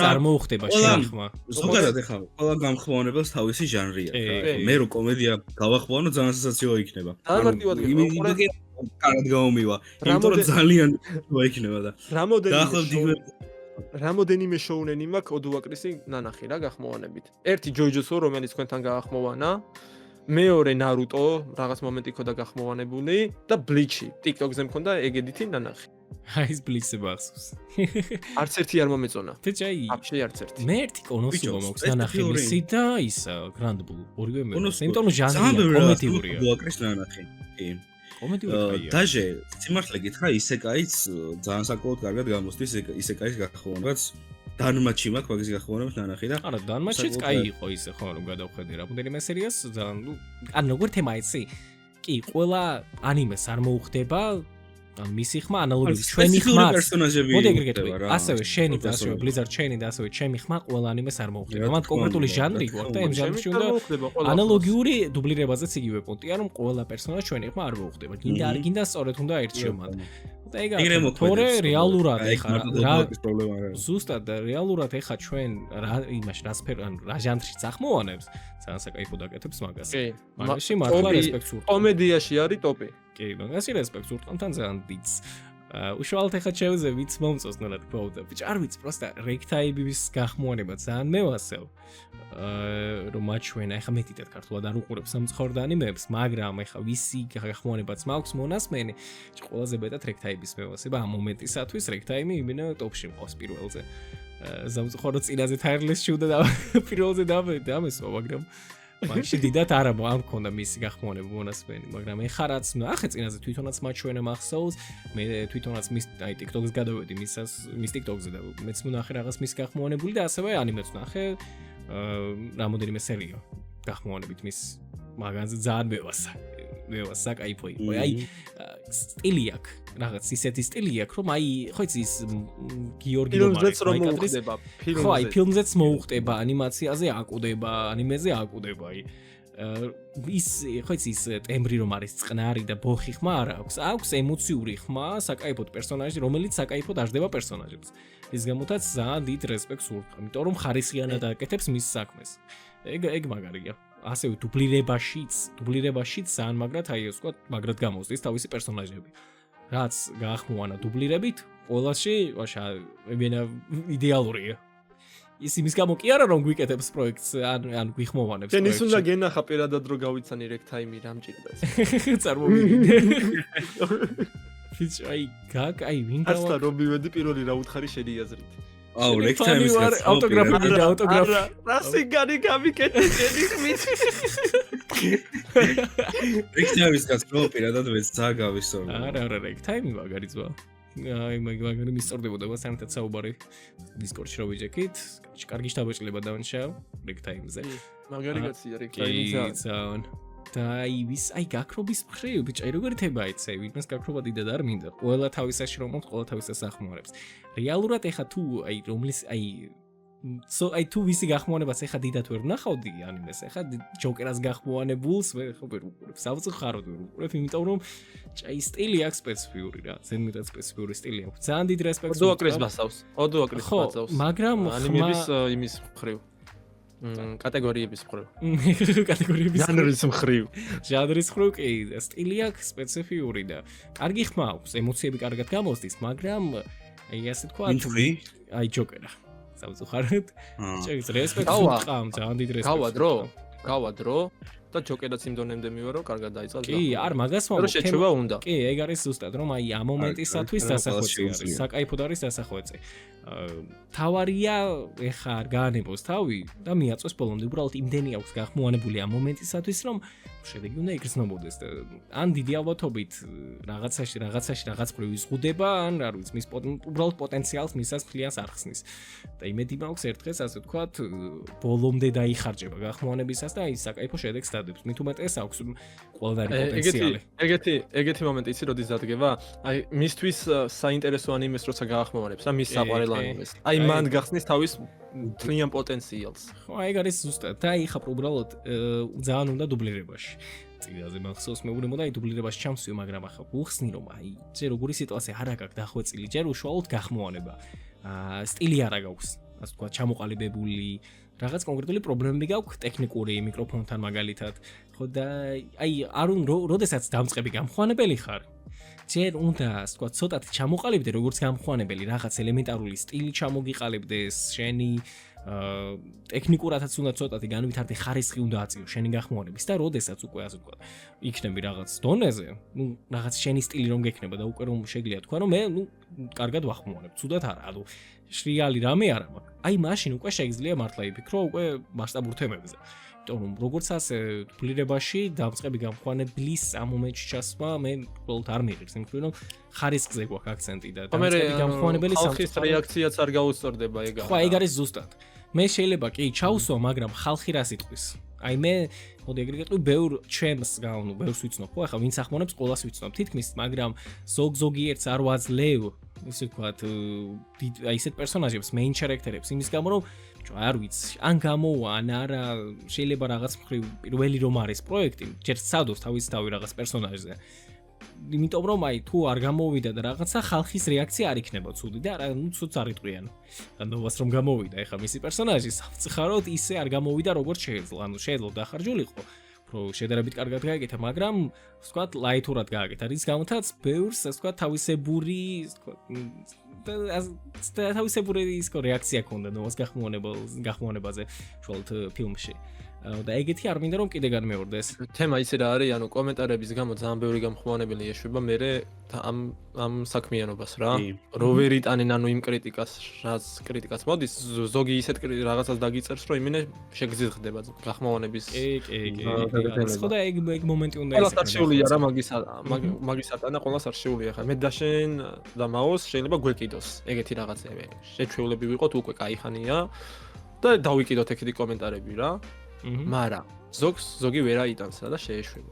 არ მოუხდება შეხმა ზოგადად ეხა ყველა გამხმოვანებელს თავისი ჟანრი აქვს მე რო კომედია გავახმოვანო ძალიან სასაცილო იქნება კარგად გაომივა იმიტომ რომ ძალიან იქნება და რამოდენიმე შოუნენი მაქვს ოდუაკრისი ნანახი რა გახმოვანებით ერთი ჯოჯუსო რომელიც თქვენთან გაახმოვანა მეორე ნარუტო რაღაც მომენტი ქონდა გახმოვანებული და ბლიჩი TikTok-ზე მქონდა ეგედითი ნანახი. აი ეს ბლიჩზე ბახსოვს. არც ერთი არ მომეწონა. თეჭაი. აფშე არც ერთი. მე ერთი კონოსუბა მაქვს ნანახი მისი და ის Grand Blue ორივე მე. იმიტომ რომ ჟანრია კომედიურია. დუაკრის ნანახი. კი. კომედიურია. დაჟე სიმართლე გითხრა ისეკაიც ძალიან საკმაოდ კარგად გამოსდის ისეკაის გახმოვანებაც. დანმატჩი მაქვს მაგის გახმოვანებით ნანახი და არა დანმატჩიც კაი იყო ისე ხო რომ გადავხედე რამოდენიმე სერიას ძალიან ანუ როგორ თემა იცი კი ყველა ანიმეს არ მოუხდება ან მისი ხმა ანალოგიური ჩვენი ხმა მოდი ეგრე გეტყვი ასევე შენი და ასევე Blizzard შენი და ასევე ჩემი ხმა ყველა ანიმეს არ მოუხდება მათ კონკრეტული ჟანრი გვაქვს და იმ ჟანრში უნდა ანალოგიური დუბლირებაზეც იგივე პონტია რომ ყველა პერსონაჟი ჩვენი ხმა არ მოუხდება გინდა არ გინდა სწორედ უნდა აირჩიო მათ და ეგ თორე რეალურად ეხა რა ზუსტად რეალურად ეხა ჩვენ რა იმაში რა სფერო ან რა ჟანრში წახმოვანებს ძალიან საკაიფო დაკეთებს მაგას მაგაში მართლა რესპექტს ურტყავ კომედიაში არის ტოპი კი მაგაში რესპექტს ურტყავ თან ძალიან დიდს უშუალოდ ეხა ჩევზე ვიც მომწონს ნუ რა თქმა უნდა ბიჭ არ ვიცი პროსტა რექტაიბის გახმოვანება ძალიან მევასევ რომ მაჩვენა ეხა მეტიტად ქართულად არ უყურებს სამწუხაროდ ანიმეებს მაგრამ ეხა ვისი გახმოვანებაც მაქვს მონასმენი ყველაზე მეტად რექტაიბის მევასება ამ მომენტისათვის რექტაიმი იმენა ტოპში მყავს პირველზე სამწუხაროდ წინაზე თაერლესში უნდა პირველზე დამესვა მაგრამ მაშინ დიდად არ მქონდა მისი გახმოვანება მონასმენი მაგრამ ეხა რაც ნახე წინაზე თვითონაც მაჩვენა მახსოვს მე თვითონაც მის აი TikTok-ს გადავედი მის TikTok-ზე და მეც ვნახე რაღაც მის გახმოვანებული და ასევე ანიმეც ვნახე რამოდენიმე სერია გახმოვანებით მის მაგაზე ძალიან მევასა კაიფო იყო აი სტილი აქვს რაღაც ისეთი სტილი აქვს რომ აი ხო იცი ის გიორგი რომარის ხო აი ფილმზეც მოუხდება ანიმაციაზე აკვდება ანიმეზე აკვდება აი ის ხო იცი ის ტემბრი რომ არის წყნარი და ბოხი ხმა არ აქვს ემოციური ხმა საკაიფოდ პერსონაჟი რომელიც საკაიფოდ აღდება პერსონაჟებს ის გამოდაც ძალიან დიდ რესპექტს ვუყურებ იმიტომ რომ ხარისხიანად აკეთებს მის საქმეს ეგ მაგარია ასევე დუბლირებაშიც ძალიან მაგრად აი ეს ვთქვათ მაგრად გამოსდის თავისი პერსონაჟები რაც გაახმოვანა დუბლირებით ყველაში ვაშა მეგონა იდეალურია ის იმის გამო კი არა რომ გვიკეთებს პროექტს ან გვიხმოვანებს შენ ის უნდა გენახა პირადად რო გავიცანი რექტაიმი რა მჭირდება წარმოვიდგინე ფიჩ აი ვინ გასა რომ მივედი პირველი რა უთხარი შედიაზრით აუ რექტაიმის გასა ავტოგრაფი რა სიგარი გამიკეთე შენი ხმით რექტაიმის გასა რო პირადად მეც ზაგავისწორე არა რექტაიმი მაგარი ძვა აი მაგარი მისწორდებოდა მასანთან საუბარი დისკორდში რო ვიჯექით კარგი შტაბეჭლება დავანშავ რექტაიმზე მაგარი კაცია რექტაიმზე და აი გაქრობის მხრივ ბიჭი როგორ ითება იცი ვინმეს გაქრობა დიდად არ მინდა ყველა თავისაში რომ მოხ ყველა თავისას ახმოვანებს რეალურად ეხა თუ აი რომლის აი თუ ვისი გახმოვანებას ეხა დიდად ვერ ნახავდი ანიმეს ეხა ჯოკერას გახმოვანებულს მე ხო ვერ უყურებ სამწუხაროდ ვერ უყურებ იმიტომ რომ ჭაი სტილი აქვს სპეციფიური რა ზედმეტად სპეციფიური სტილი აქვს ძალიან დიდ რესპექტს ოდოაკრის მასავს მაგრამ ანიმების იმის მხრივ კატეგორიების მხრივ ჟანრის მხრივ კი სტილი აქვს სპეციფიური და კარგი ხმა აქვს ემოციები კარგად გამოსდის მაგრამ აი ასე თქვა აი ჯოკერა სამწუხაროდ ჩემს რესპექტს ვუყავ ძალიან დიდ რესპექტს გავა დრო და ჯოკერაც იმ დონემდე მივა რომ კარგად დაიწყალ კი არ მაგას მაგრამ შეჩება უნდა კი ეგ არის ზუსტად რომ აი ამ მომენტისათვის დასახვეწი არის საკაიფოდ არის დასახვეწი თავარია ეხა არ გაანებოს თავი და მიაწვეს ბოლომდე უბრალოდ იმდენი აქვს გახმოვანებული ამ მომენტისათვის რომ შედეგი უნდა იგრძნობოდეს და ან დიდი ალბათობით რაღაცაში რაღაც მხრივ იზღუდება ან არ ვიცი მის უბრალოდ პოტენციალს მისას ფლიანს არ ხსნის და იმედი მაქვს ერთ დღეს ასე ვთქვათ ბოლომდე დაიხარჯება გახმოვანებისას და აი საკაიფო შედეგს დადებს მით უმეტეს აქვს ყველდარი პოტენციალი ეგეთი მომენტი იცი როდის დადგება აი მისთვის საინტერესო ანიმეს როცა გაახმოვანებს და მის საყვარელ ანიმეს აი მან გახსნის თავის თლიან პოტენციალს ხო ეგ არის ზუსტად და აი ხა უბრალოდ ძალიან უნდა დუბლირებაში წილაზე მახსოვს მე უნდა აი დუბლირებაში ჩამსვი მაგრამ ახლა უხსნი რომ აი ძე როგორი სიტუაცია არ აქვს დახვეწილი ჯერ უშუალოდ გახმოვანება სტილი არ აქვს ასე თქვა ჩამოყალიბებული რაღაც კონკრეტული პრობლემები გაქვს ტექნიკური მიკროფონთან მაგალითად ხო და აი არ უნდა როდესაც დამწყები გამხوانებელი ხარ ჯერ უნდა ასე თქვა ცოტათი ჩამოყალიბდე როგორც გამხوانებელი რაღაც ელემენტარული სტილი ჩამოგიყალიბდეს შენი ტექნიკურადაც უნდა ცოტათი განვითარდე ხარისხი უნდა აწიო შენი გახმოვანების და როდესაც უკვე ასე თქვა იქნები რაღაც დონეზე ნუ რაღაც შენი სტილი რომ გექნება და უკვე რომ შეგიძლია თქვა რომ მე ნუ კარგად ვახმოვანებ ცუდად არა ანუ შრიალი რამე არა მაქვს აი მაშინ უკვე შეგიძლია მართლა იფიქრო უკვე მასშტაბურ თემებზე იმიტომ რომ როგორც ასე დუბლირებაში დამწყები გამხوانებლის ამ მომენტში ჩასვა მე უბრალოდ არ მიიღებს იმიტომ რომ ხარისხზე გვაქვს აქცენტი და დამწყები გამხوانებელი ხალხის რეაქციაც არ გაუსწორდება ეგ ხო ეგ არის ზუსტად მე შეიძლება კი ჩავსვა მაგრამ ხალხი რას იტყვის აი მე მოდი ეგრე გეტყვი ბევრ ჩემს გავუნო ბევრს ვიცნობ ხო ახლა ვინც ახმოვანებს ყოველას ვიცნობ თითქმის მაგრამ ზოგიერთს არ ვაძლევ ისე ვთქვათ აი ესეთ პერსონაჟებს მეინ ჩარაქტერებს იმის გამო რომ არ ვიცი ან გამოვა ან არა შეიძლება რაღაც მხრივ პირველი რომ არის პროექტი ჯერ სცადოს თავი რაღაც პერსონაჟზე იმიტომ რომ აი თუ არ გამოვიდა და რაღაცა ხალხის რეაქცია არ იქნება ცუდი და ნუ ცუდს არ იტყვიან და ნოვას რომ გამოვიდა ეხა მისი პერსონაჟი სამწუხაროდ ისე არ გამოვიდა როგორც შეეძლო ანუ შეეძლო დახარჯულიყო რო შედარებით კარგად გააკეთა მაგრამ ვთქვათ ლაითურად გააკეთა რის გამოთაც ბევრს ვთქვათ თავისებური ვთქვათ თავისებური ის რეაქცია ჰქონდა ნოვას გახმოვანებაზე შუალოდ ფილმში და ეგეთი არ მინდა რომ კიდე განმეორდეს თემა ისე რა არის ანუ კომენტარების გამო ძალიან ბევრი გამხმოვანებელი ეშვება მე ამ საქმიანობას რა რო ვერ იტანენ ანუ იმ კრიტიკას რაც კრიტიკას მოდის ზოგი ისეთ რაღაცას დაგიწერს რომ იმენე შეგზიღდება გახმოვანების ხო და ეგ მომენტი უნდა ეს არშეულია რა მაგისატანა ყოველას არშეულია ხა მე და შენ და მაოს შეიძლება გვეკიდოს ეგეთი რაღაცები შეჩვეულები ვიყოთ უკვე кайხანია და დავიკიდოთ ეგეთი კომენტარები რა მაგრამ ზოგი ვერ აიტანს რა და შეეშვება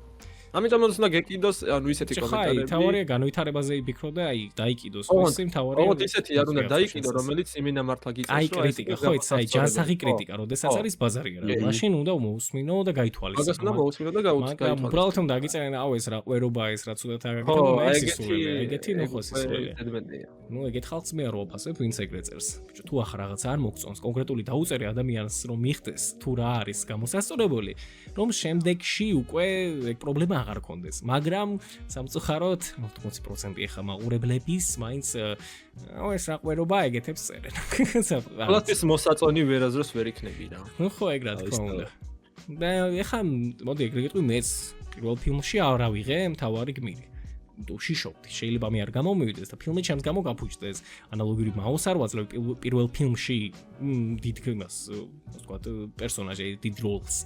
ამიტომაც უნდა გეკიდოს, ანუ ისეთი ხაი, კომენტარები. თავარია განვითარებაზე იფიქრო და აი დაიკიდოს ოღონდ, ისე თავარია. ოღონდ ისეთი არ უნდა დაიკიდო, რომელიც იმინამართლა გიწევს, აი რომ კრიტიკა, ხო იცი, აი ჯანსაღი კრიტიკა, როდესაც არის ბაზარია რა. მაშინ უნდა მოусმინო და გაითვალისწინო. მაგას უნდა მოусმინო და მაგრამ გაითვალისწინო. უბრალოდ რომ დაგიწერენ აუ ეს რა ყვერობა ეს რა ცუდად ხო, აგაკეთებენ, აი ეს ისულელი, ეგეთი ნუ ხო ისულელი. ზედმეტია. ნუ ეგეთ ხალხს მე არ ვაფასებ, ვინც ეგრე წერს. ბიჭო, თუ ახლა რაღაც არ მოგწონს, კონკრეტული დაუწერე ადამიანს რომ მიხდეს თუ რა არის გამოსასწორებელი, რომ შემდეგში უკვე ეგ პრობლემა აღარ კონდეს. მაგრამ სამწუხაროდ 80% ეხა მაყურებლების მაინც აუ ეს რა ყვერობა ეგეთებს წერენ. ყველასთვის მოსაწონი ვერაზროს ვერ იქნები რა. ნუ ხო ეგ რა თქმა უნდა. და ეხა მოდი ეგრე გეტყვი მეც პირველ ფილმში არ ავიღე მთავარი გმირი. შიშობდი, შეიძლება მე არ გამომივიდეს და ფილმი ჩემს გამო გაფუჭდეს. ანალოგიური მაუს არ ვაძლევ პირველ ფილმში დიდ იმას, ასე ვთქვათ, პერსონაჟი, დიდ როლს.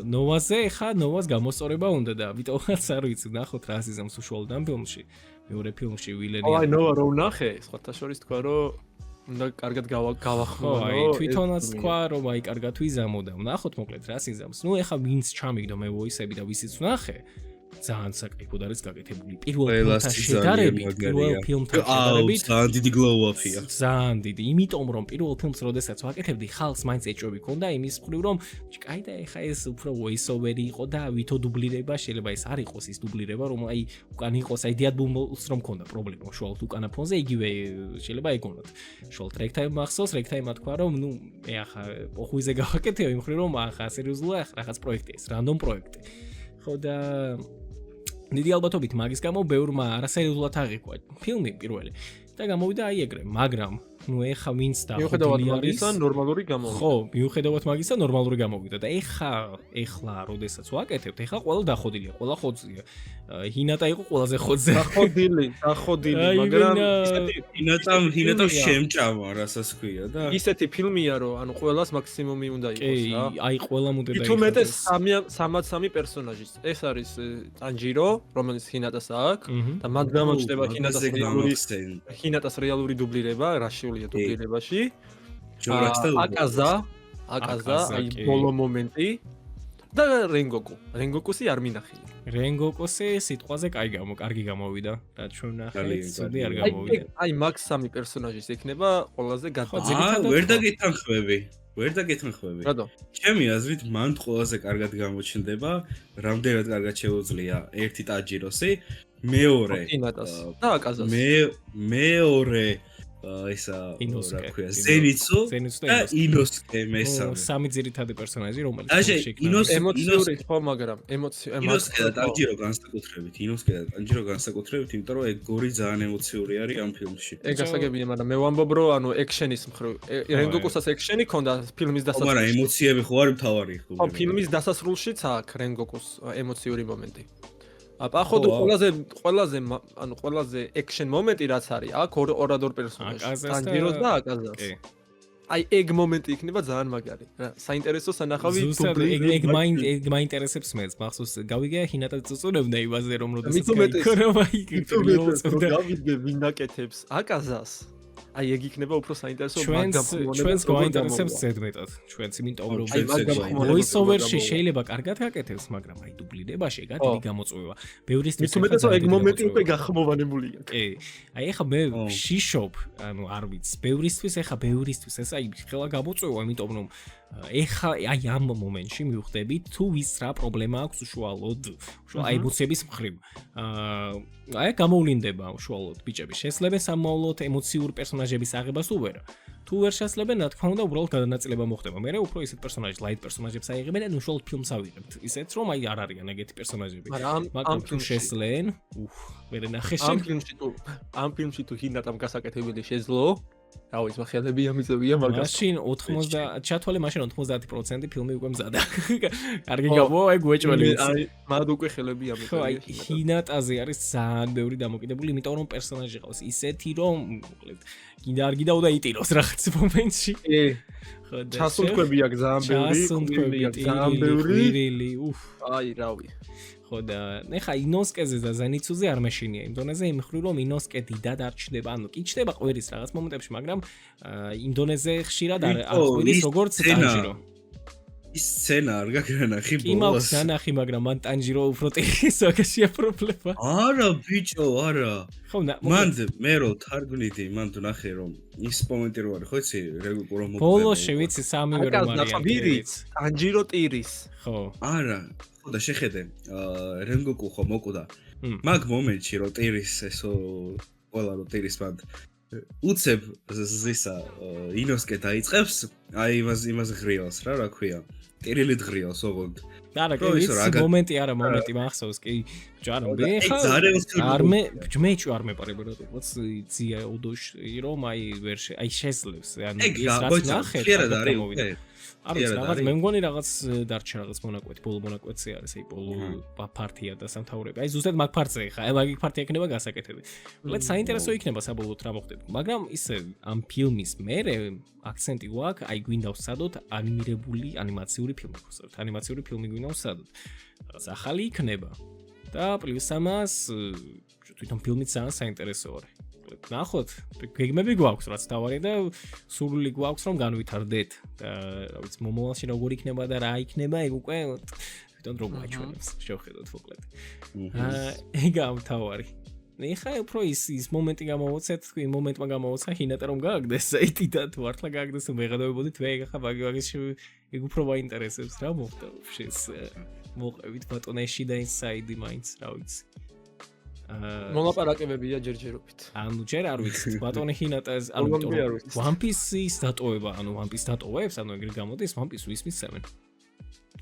ნოვაზე ხა ნოვას გამოსწორება უნდა და ვიტყვაც არ ვიცი, ნახოთ რა სიზამს უშუალოდ ამ ფილმში. მეორე ფილმში ვილენი. აი ნოვა რო ნახე, სხვათა შორის თქვა რომ უნდა კარგად გავახმო, აი თვითონაც თქვა რომ აი კარგად ვიზამო და ნახოთ მოკლედ რა სიზამს. ნუ ეხა ვინც ჩამიგდო მე ვოისები და ვისიც ნახე. ძალიან საკაიფოდ არის გაკეთებული. პირველ ფილმთან შედარებით, პირველ ფილმთან შედარებით ძალიან დიდი გლოუ-აპია. ძალიან დიდი, იმიტომ რომ პირველ ფილმს როდესაც ვაკეთებდი, ხალხს მაინც ეჭვები ქონდა იმის მხრივ რომ კაი და ეხა ეს უფრო voice-over-ი იყო და ვითო დუბლირება, შეიძლება ეს არ იყოს ის დუბლირება, რომ აი უკან იყოს, აი დიად ბუმბლს რომ ქონდა პრობლემა, უშუალოდ უკანა ფონზე იგივე შეიძლება ეგონოთ. უშუალოდ რეგტაიმ მახსოვს, რეგტაიმმა თქვა რომ ნუ მე ახლა პოხუიზე გავაკეთე იმ მხრივ რომ ახლა სერიოზულად რაღაც პროექტია ეს, რანდომ პროექტი. ხო და დიდი ალბათობით მაგის გამო ბევრმა არასერიოზულად აღიქვა ფილმი პირველი და გამოვიდა აი ეგრე, მაგრამ ნუ ეხა ვინც მიუხედავად დახვდილი მაგისა ნორმალური გამოვიდა. ხო, მიუხედავად მაგისა ნორმალური გამოვიდა და ეხლა როდესაც ვაკეთებთ, ეხლა ყველა დახვდილია, ყველა ხოძია. ჰინატა იყო ყველაზე ხოძე. დახვდილი, მაგრამ ჰინატამ შემჭამა, რასაც ქვია და ისეთი ფილმია, რომ ანუ ყველას მაქსიმუმი უნდა იყოს რა. აი ყველამ უნდა თუ მეტეს 3 პერსონაჟის. ეს არის ტანჯირო, რომელიც ჰინატას აქვს და მათ გამოჩნდება ჰინატას რეალური დუბლირება, რაშიულია დუბლირებაში. აკაზა, აი ბოლო მომენტი და რენგოკუსი არ მინახია. რენგოკუსი სიტყვაზე კარგი გამოვიდა, რაც ჩვენ ნახეთ, ცუდი არ გამოვიდა. აი მაგ 3 პერსონაჟის ექნება ყველაზე ვერ დაგეთანხმები. რატო? ჩემი აზრით მან ყველაზე კარგად გამოჩნდება, რამდენად კარგად შეუძლია ერთი ტაჯიროსი, მეორე და აკაზას. მეორე ისა რა ქვია ზენიცუ და ინოსკე მესამე. სამი ძირითადი პერსონაჟი რომელიც ემოციური ხო, მაგრამ ინოსკე და ტანჯირო განსაკუთრებით, იმიტომ რომ ეგ გორი ძალიან ემოციური არის ამ φιλმში. ეგ გასაგებია, მაგრამ მე ვამბობ რომ ანუ ექშენის მხრივ რენგოკუსას ექშენი ქონდა ფილმის დასასრულში. მაგრამ ემოციები ხო არის მთავარი ხო? ხო, ფილმის დასასრულშიც აქვს რენგოკუს ემოციური მომენტი. აპახოდ ყველაზე ექშენ მომენტი რაც არის, აქ ორადორ პერსონაჟი, ტანჯიროს და აკაზას. აი ეგ მომენტი იქნება ძალიან მაგარი. რა, საინტერესო სანახავი დუბლი. ეგ მაინტერესებს მეც, მახსოვს გავიგე ჰინატა წუწუნებდა იმაზე რომ როდესაც გავიგე ვინ აკეთებს აკაზას. აი ეგ იქნება უფრო საინტერესო მაგგამხმოვანებელს. ჩვენს გვაინტერესებს ზედმეტად. ჩვენც იმიტომ რომ voice-over-ში შეიძლება კარგად გაკეთებს, მაგრამ აი დუბლირებაში ეგ დიდი გამოწვევა. ბევრისთვის ეგ მომენტი უკვე გახმოვანებულია. კი. აი ეხა მე შიშობ, ანუ არ ვიცი, ბევრისთვის ეს აი ხელა გამოწვევა, იმიტომ რომ ეხა აი ამ მომენტში მივხვდები თუ ვის რა პრობლემა აქვს უშუალოდ ემოციების მხრივ. აი გამოვლინდება უშუალოდ ბიჭები შესაძლებენ სამოვლოდ ემოციურ პერსონაჟების აღებას თუ ვერ. თუ ვერ შესაძლებენ, რა თქმა უნდა, უბრალოდ გადანაწილება მოხდება. მე უფრო ისეთ პერსონაჟს, light პერსონაჟებს აიღებენ და უშუალოდ ფილმს ავიღებთ. ისეთ რომ აი არ არიან ეგეთი პერსონაჟები. მაგრამ თუ შესლენ, ვერ ნახე შენ. ამ ფილმში თუ ჰინატამ გასაკეთებელი შეძლო რა ვიცი, ხელები ამიწევია მაგას. მაშინ 90 ჩათვალე მაშინ 90% ფილმი უკვე მზადა. კარგი გამოვა, ეგ უეჭველი. აი, მაგ უკვე ხელები ამიწევია. ხო, აი ჰინატაზე არის ძალიან ბევრი დამოკიდებული, იმიტომ რომ პერსონაჟი ყავს ისეთი, რომ კიდე არ გიდა უნდა იტიროს რაღაც მომენტში. კი. ხო, ჩასუნთქვები აქვს ძალიან ბევრი. აი, რავი. ხო და ეხა ინოსკეზე და ზენიცუზე არ მეშინია იმ დონეზე იმ მხრივ რომ ინოსკე დიდად არ ჩნდება, ანუ კი ჩნდება ყვირის რაღაც მომენტებში, მაგრამ იმ დონეზე ხშირად არ ყვირის როგორც ტანჯირო. ის სცენა არ გაგრანახი კი მაქვს ნანახი, მაგრამ მან ტანჯირო უფრო ტირის ვაგაშია პრობლემა. არა ბიჭო, არა. ხო, მან მე რო თარგმნიდი, მან თუ ნახე რომ ის მომენტი რო არის, ხო იცი, რომ ბოლოში ვიცი სამივე რომ არის. ვირიც, ტანჯირო ტირის. ხო. არა, ხო და შეხედე, რენგოკუ ხო მოკვდა. მაგ მომენტში რო ტირის ესო ყველა რო ტირის მანდ უცებ ზისა ინოსკე დაიწყებს, აი იმას ღრიალს რა ქვია. ტირილით ღრიალს ოღონდ. არა, კი ვიცი მომენტი არა, მომენტი მახსოვს, კი. ჯარო მე ხარ მე არ მეპარება როგორც ძია ოდოში რომ აი ვერ აი შეძლებს ანუ ის რაც ნახე არ ვიცი რაღაც მე მგონი რაღაც დარჩა რაღაც მონაკვეთი ბოლო მონაკვეთი არის აი ბოლო პარტია და სამთავროები აი ზუსტად მაგ პარტზე ხა აი მაგ პარტია იქნება გასაკეთები უბრალოდ საინტერესო იქნება საბოლოოდ რა მოხდება მაგრამ ისე ამ ფილმის მერე აქცენტი გვაქვს აი გვინდა ვსადოთ ანიმირებული ანიმაციური ფილმი ხოსებთ ანიმაციური ფილმი გვინდა ვსადოთ რაღაც ახალი იქნება და პლუს ამას თვითონ ფილმიც ძალიან საინტერესო არის ნახოთ გეგმები გვაქვს რაც თავარი და სურვილი გვაქვს რომ განვითარდეთ და რა ვიცი მომავალში როგორ იქნება და რა იქნება ეგ უკვე თვითონ რო გვაჩვენებს შევხედოთ მოკლედ ეგ ამ თავარი ნახე უფრო ის მომენტი გამოვოცეთ თქვი მომენტმა გამოვოცა ჰინატა რომ გააგდეს საიტი და თუ ართლა გააგდეს მეღადავებოდით მე ხა ვაგის ეგ უფრო მაინტერესებს რა მოხდა შეს მოყევით ბატონეში და ინსაიდი მაინც რა ვიცი მოლაპარაკებებია ჯერჯერობით. ანუ ჯერ არ ვიცი, ბატონი ჰინატას, ანუ One Piece-ის დატოვება, ანუ One Piece დატოვებს, ანუ ეგრე გამოდის One Piece ვისმისცემენ.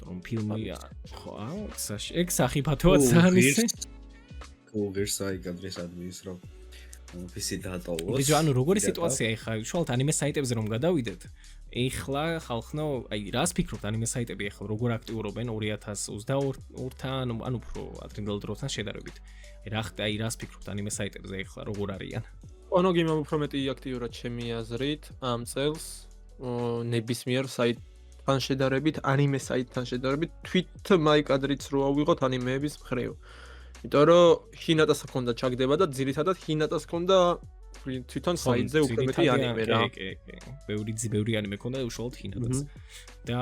რომ ფილმია, ხო, ეგ სახიფათოა ძალიან ისე. გერსაი გადრეს ადმის რომ One Piece-ი დატოვოს. ბიჭო, ანუ როგორი სიტუაცია ეხლა, უშუალოდ ანიმე საიტებზე რომ გადავიდეთ, ეხლა ხალხნო, აი, რას ფიქრობთ ანიმე საიტები ეხლა როგორ აქტიურობენ 2022-თან, ანუ უფრო ადრინდელ დროსთან შედარებით. რა ხდა აი რას ფიქრობთ ანიმე საიტებზე ეხლა როგორ არიან? ონოგიმ უფრო მეტი აქტიურად ჩემი აზრით ამ წელს ნებისმიერ საიტთან შედარებით, ანიმე საიტთან შედარებით თვით მაიკადრიც რო ავიღოთ ანიმეების მხრივ. იმიტომ რომ ჰინატას ჰქონდა ჩაგდება და ძირითადად ჰინატას ჰქონდა თვითონ საიტზე უფრო მეტი ანიმე რა. კი. ბევრი ანიმე ჰქონდა უშუალოდ ჰინატას. და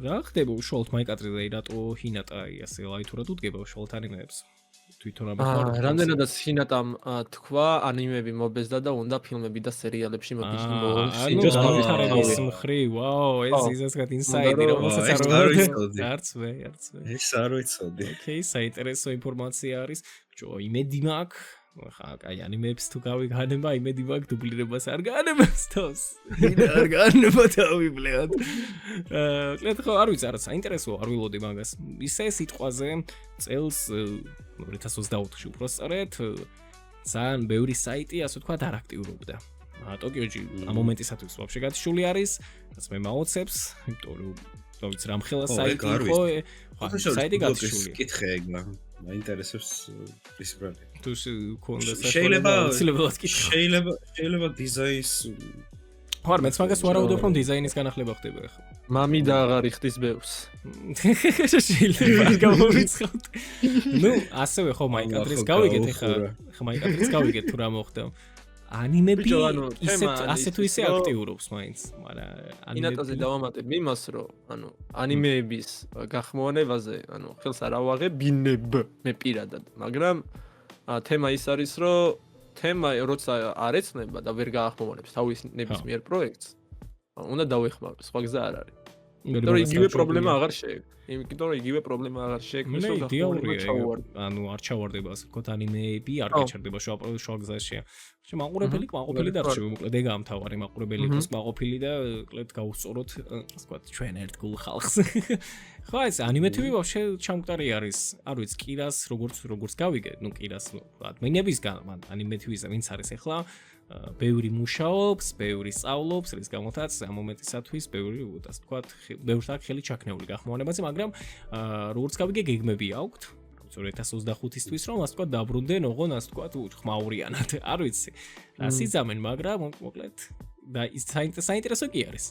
რა ხდება უშუალოდ მაიკადრიზე რატო ჰინატა ასე ლაითურად უდგება უშუალოდ ანიმეებს? თვითონ ამას რამდენადაც ჰინატამ თქვა ანიმეები მობეზდა და უნდა ფილმები და სერიალებში მოგიჩნდეს ბოლოში ჯოს გამითარების მხრივ ვაუ ეს ისესგად ინსაიდი რომელსაც არ ვიცოდი არც მე ეს არ ვიცოდი ოკეი საინტერესო ინფორმაცია არის ჯო იმედი მაქვს ხა აი ანიმეებს თუ გავიგანება იმედი მაქვს დუბლირებას არ განებებს თავს არ განება თავიბლეად კლეთ ხო არ ვიცი არა საინტერესო არ ვილოდი მაგას ისე სიტყვაზე წელს 2024-ში უბრალოდ ძალიან ბევრი საიტი ასე თქვა არ აქტიურობდა ტოკიოში ამ მომენტისათვის ვაფშე გათიშული არის რაც მე მაოცებს იმიტომ რომ რა ვიცი რამხელა საიტი ხო საიტი გათიშული კითხე ეგ მაინტერესებს ის ბრალი თუ კონდა შეიძლება დიზაინს ხარ მეც მაგას ვარაუდობ რომ დიზაინის განახლება ხდება ახლა მამი და აღარ იხდის ბევრს შეიძლება გამოვიცხავთ ნუ ასევე ხო მაიკადრის გავიგეთ ახლა მაიკადრის გავიგეთ თუ რა მოხდა ანიმები ისე თუ ისე აქტიურობს მაინც მაგრამ ინატაზე დავამატებ იმას რომ ანუ ანიმეების გახმოვანებაზე ანუ ხელს არ ავაღებინებ მე პირადად მაგრამ თემა ის არის რომ თემა როცა არ ეცნება და ვერ გაახმოვანებს თავის ნებისმიერ პროექტს უნდა დავეხმარო სხვა გზა არ არის იმიტომ რომ იგივე პრობლემა აღარ შეექმნეს ანუ არ ჩავარდება ასე ვთქვათ ანიმეები არ გაჩერდება შუა გზაში მაყურებელი დარჩება მოკლედ ეგ ამთავარი მაყურებელი იყოს მაყოფილი და მოკლედ გაუსწოროთ ასე ვთქვათ ჩვენ ერთგულ ხალხს ხო ეს ანიმეტივი ვაფშე ჩამკვდარი არის არ ვიცი კირას როგორც გავიგე ნუ კირას ადმინებისგან ანიმეტივის ვინც არის ახლა ბევრი მუშაობს, ბევრი სწავლობს, რის გამოთაც ამ მომენტისათვის ბევრი ასე ვთქვათ, ბევრს აქვს ხელი ჩაქნეული გახმოვანებაზე, მაგრამ როგორც გავიგე გეგმები აქვთ 2025-ისთვის რომ ასე ვთქვათ დაბრუნდნენ ოღონ ასე ვთქვათ ხმაურიანად. არ ვიცი. რა სიძამენ, მაგრამ მოკლედ და ის საინტერესო კი არის.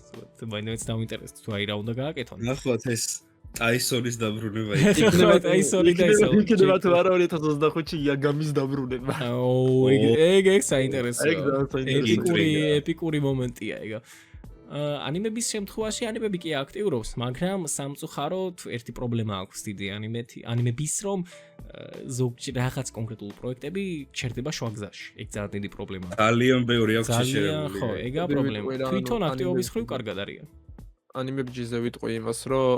მაინც დავინტერესდა თუ აი რა უნდა გააკეთონ. ნახოთ ეს ტაისონის დაბრუნება იქნება ტაისონი და ისო. იქნება თუ არა 2025-ში იაგამის დაბრუნება. ეგ საინტერესოა. ეპიკური მომენტია ეგ. ანიმების შემთხვევაში ანიმები კი აქტიურობს, მაგრამ სამწუხაროდ ერთი პრობლემა აქვს დიდი ანიმების, რომ ზოგჯერ რაღაც კონკრეტულ პროექტები ჩერდება შუაგზაში. ეგ ძალიან დიდი პრობლემაა. ძალიან ბევრი აქვს ძალიან ხო, ეგა პრობლემა. თვითონ აქტიობის ხრივ კარგად არიან. ანიმებჯიზე ვიტყვი იმას, რომ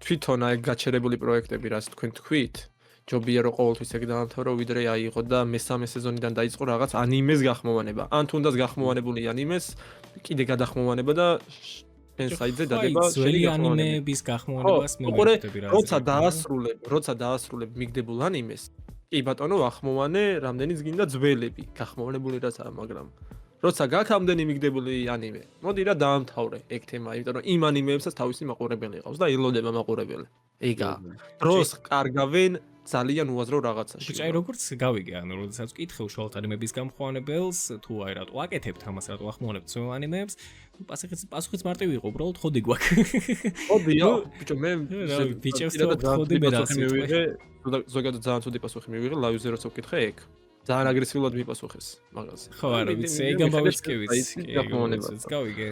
თვითონ აი გაჩერებული პროექტები, რაც თქვენ თქვით, ჯობია რომ ყოველთვის ეგ დაამთავრო, ვიდრე აიღო და მესამე სეზონიდან დაიწყო რაღაც ანიმეს გახმოვანება. ან თუნდაც გახმოვანებული ანიმეს კიდე გადახმოვანება და შენ საიტზე დადება ძველი ანიმების გახმოვანებას მე ვიტყვი რა. როცა დაასრულებ მიგდებულ ანიმეს, კი ბატონო, ახმოვანე რამდენიც გინდა ძველები, გახმოვანებული რაცაა, მაგრამ როცა გაქვს ამდენი მიგდებული ანიმე, მოდი რა დაამთავრე ეგ თემა, იმიტომ რომ იმ ანიმეებსაც თავისი მაყურებელი ყავს და ელოდება მაყურებელი. ეგა. დროს კარგავენ ძალიან უაზრო რაღაცაში. ბიჭი, როგორც გავიგე, ანუ როდესაც ვკითხე უშუალოდ ანიმების გამხმოვანებელს, თუ აი რატო აკეთებთ ამას, რატო ახმოვანებთ ძველ ანიმეებს, პასუხიც მარტივი იყო, უბრალოდ ხოდი გვაქვს. ხოდია, ბიჭო, მე ბიჭებს ხოდი მე რას ვიტყვი. ზოგადად ძალიან ცუდი პასუხი მივიღე, ლაივზე როცა ვკითხე ეგ. ძალიან აგრესიულად მიპასუხეს მაგაზე. ხო, არა, ვიცი, ეგ ამბავიც კი ვიცი. გავიგე,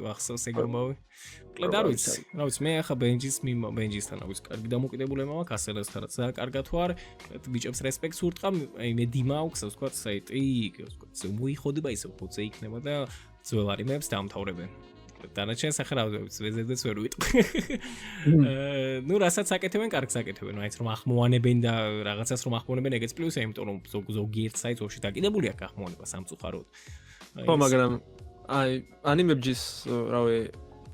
ახსოვს ეგ ამბავი. კლედ არ ვიცი. რა ვიცი, მე ახლა ბენჯისთან აქვს კარგი დამოკიდებულება მაქვს, ასელასთანაც ძალიან კარგად თუ არ, ბიჭებს რესპექტს ურტყამ, აი მე დიმა აქვს, ასე ვთქვათ, საიტი, ასე მოიხოდება ისე ფოთზე იქნება და ძველ ანიმეებს დაამთავრებენ. დანარჩენს ახლა რა ვიცი, ვეზერდეც ვერ ვიტყვი. ნუ რასაც აკეთებენ, კარგს აკეთებენ, აიც რომ ახმოვანებენ და რაღაცას რომ ახმოვანებენ, ეგეც პლუსია, იმიტომ რომ ზოგიერთ საიტს ოში დაკიდებული აქვს ახმოვანება სამწუხაროდ. ხო, მაგრამ აი ანიმებჯის, რავი,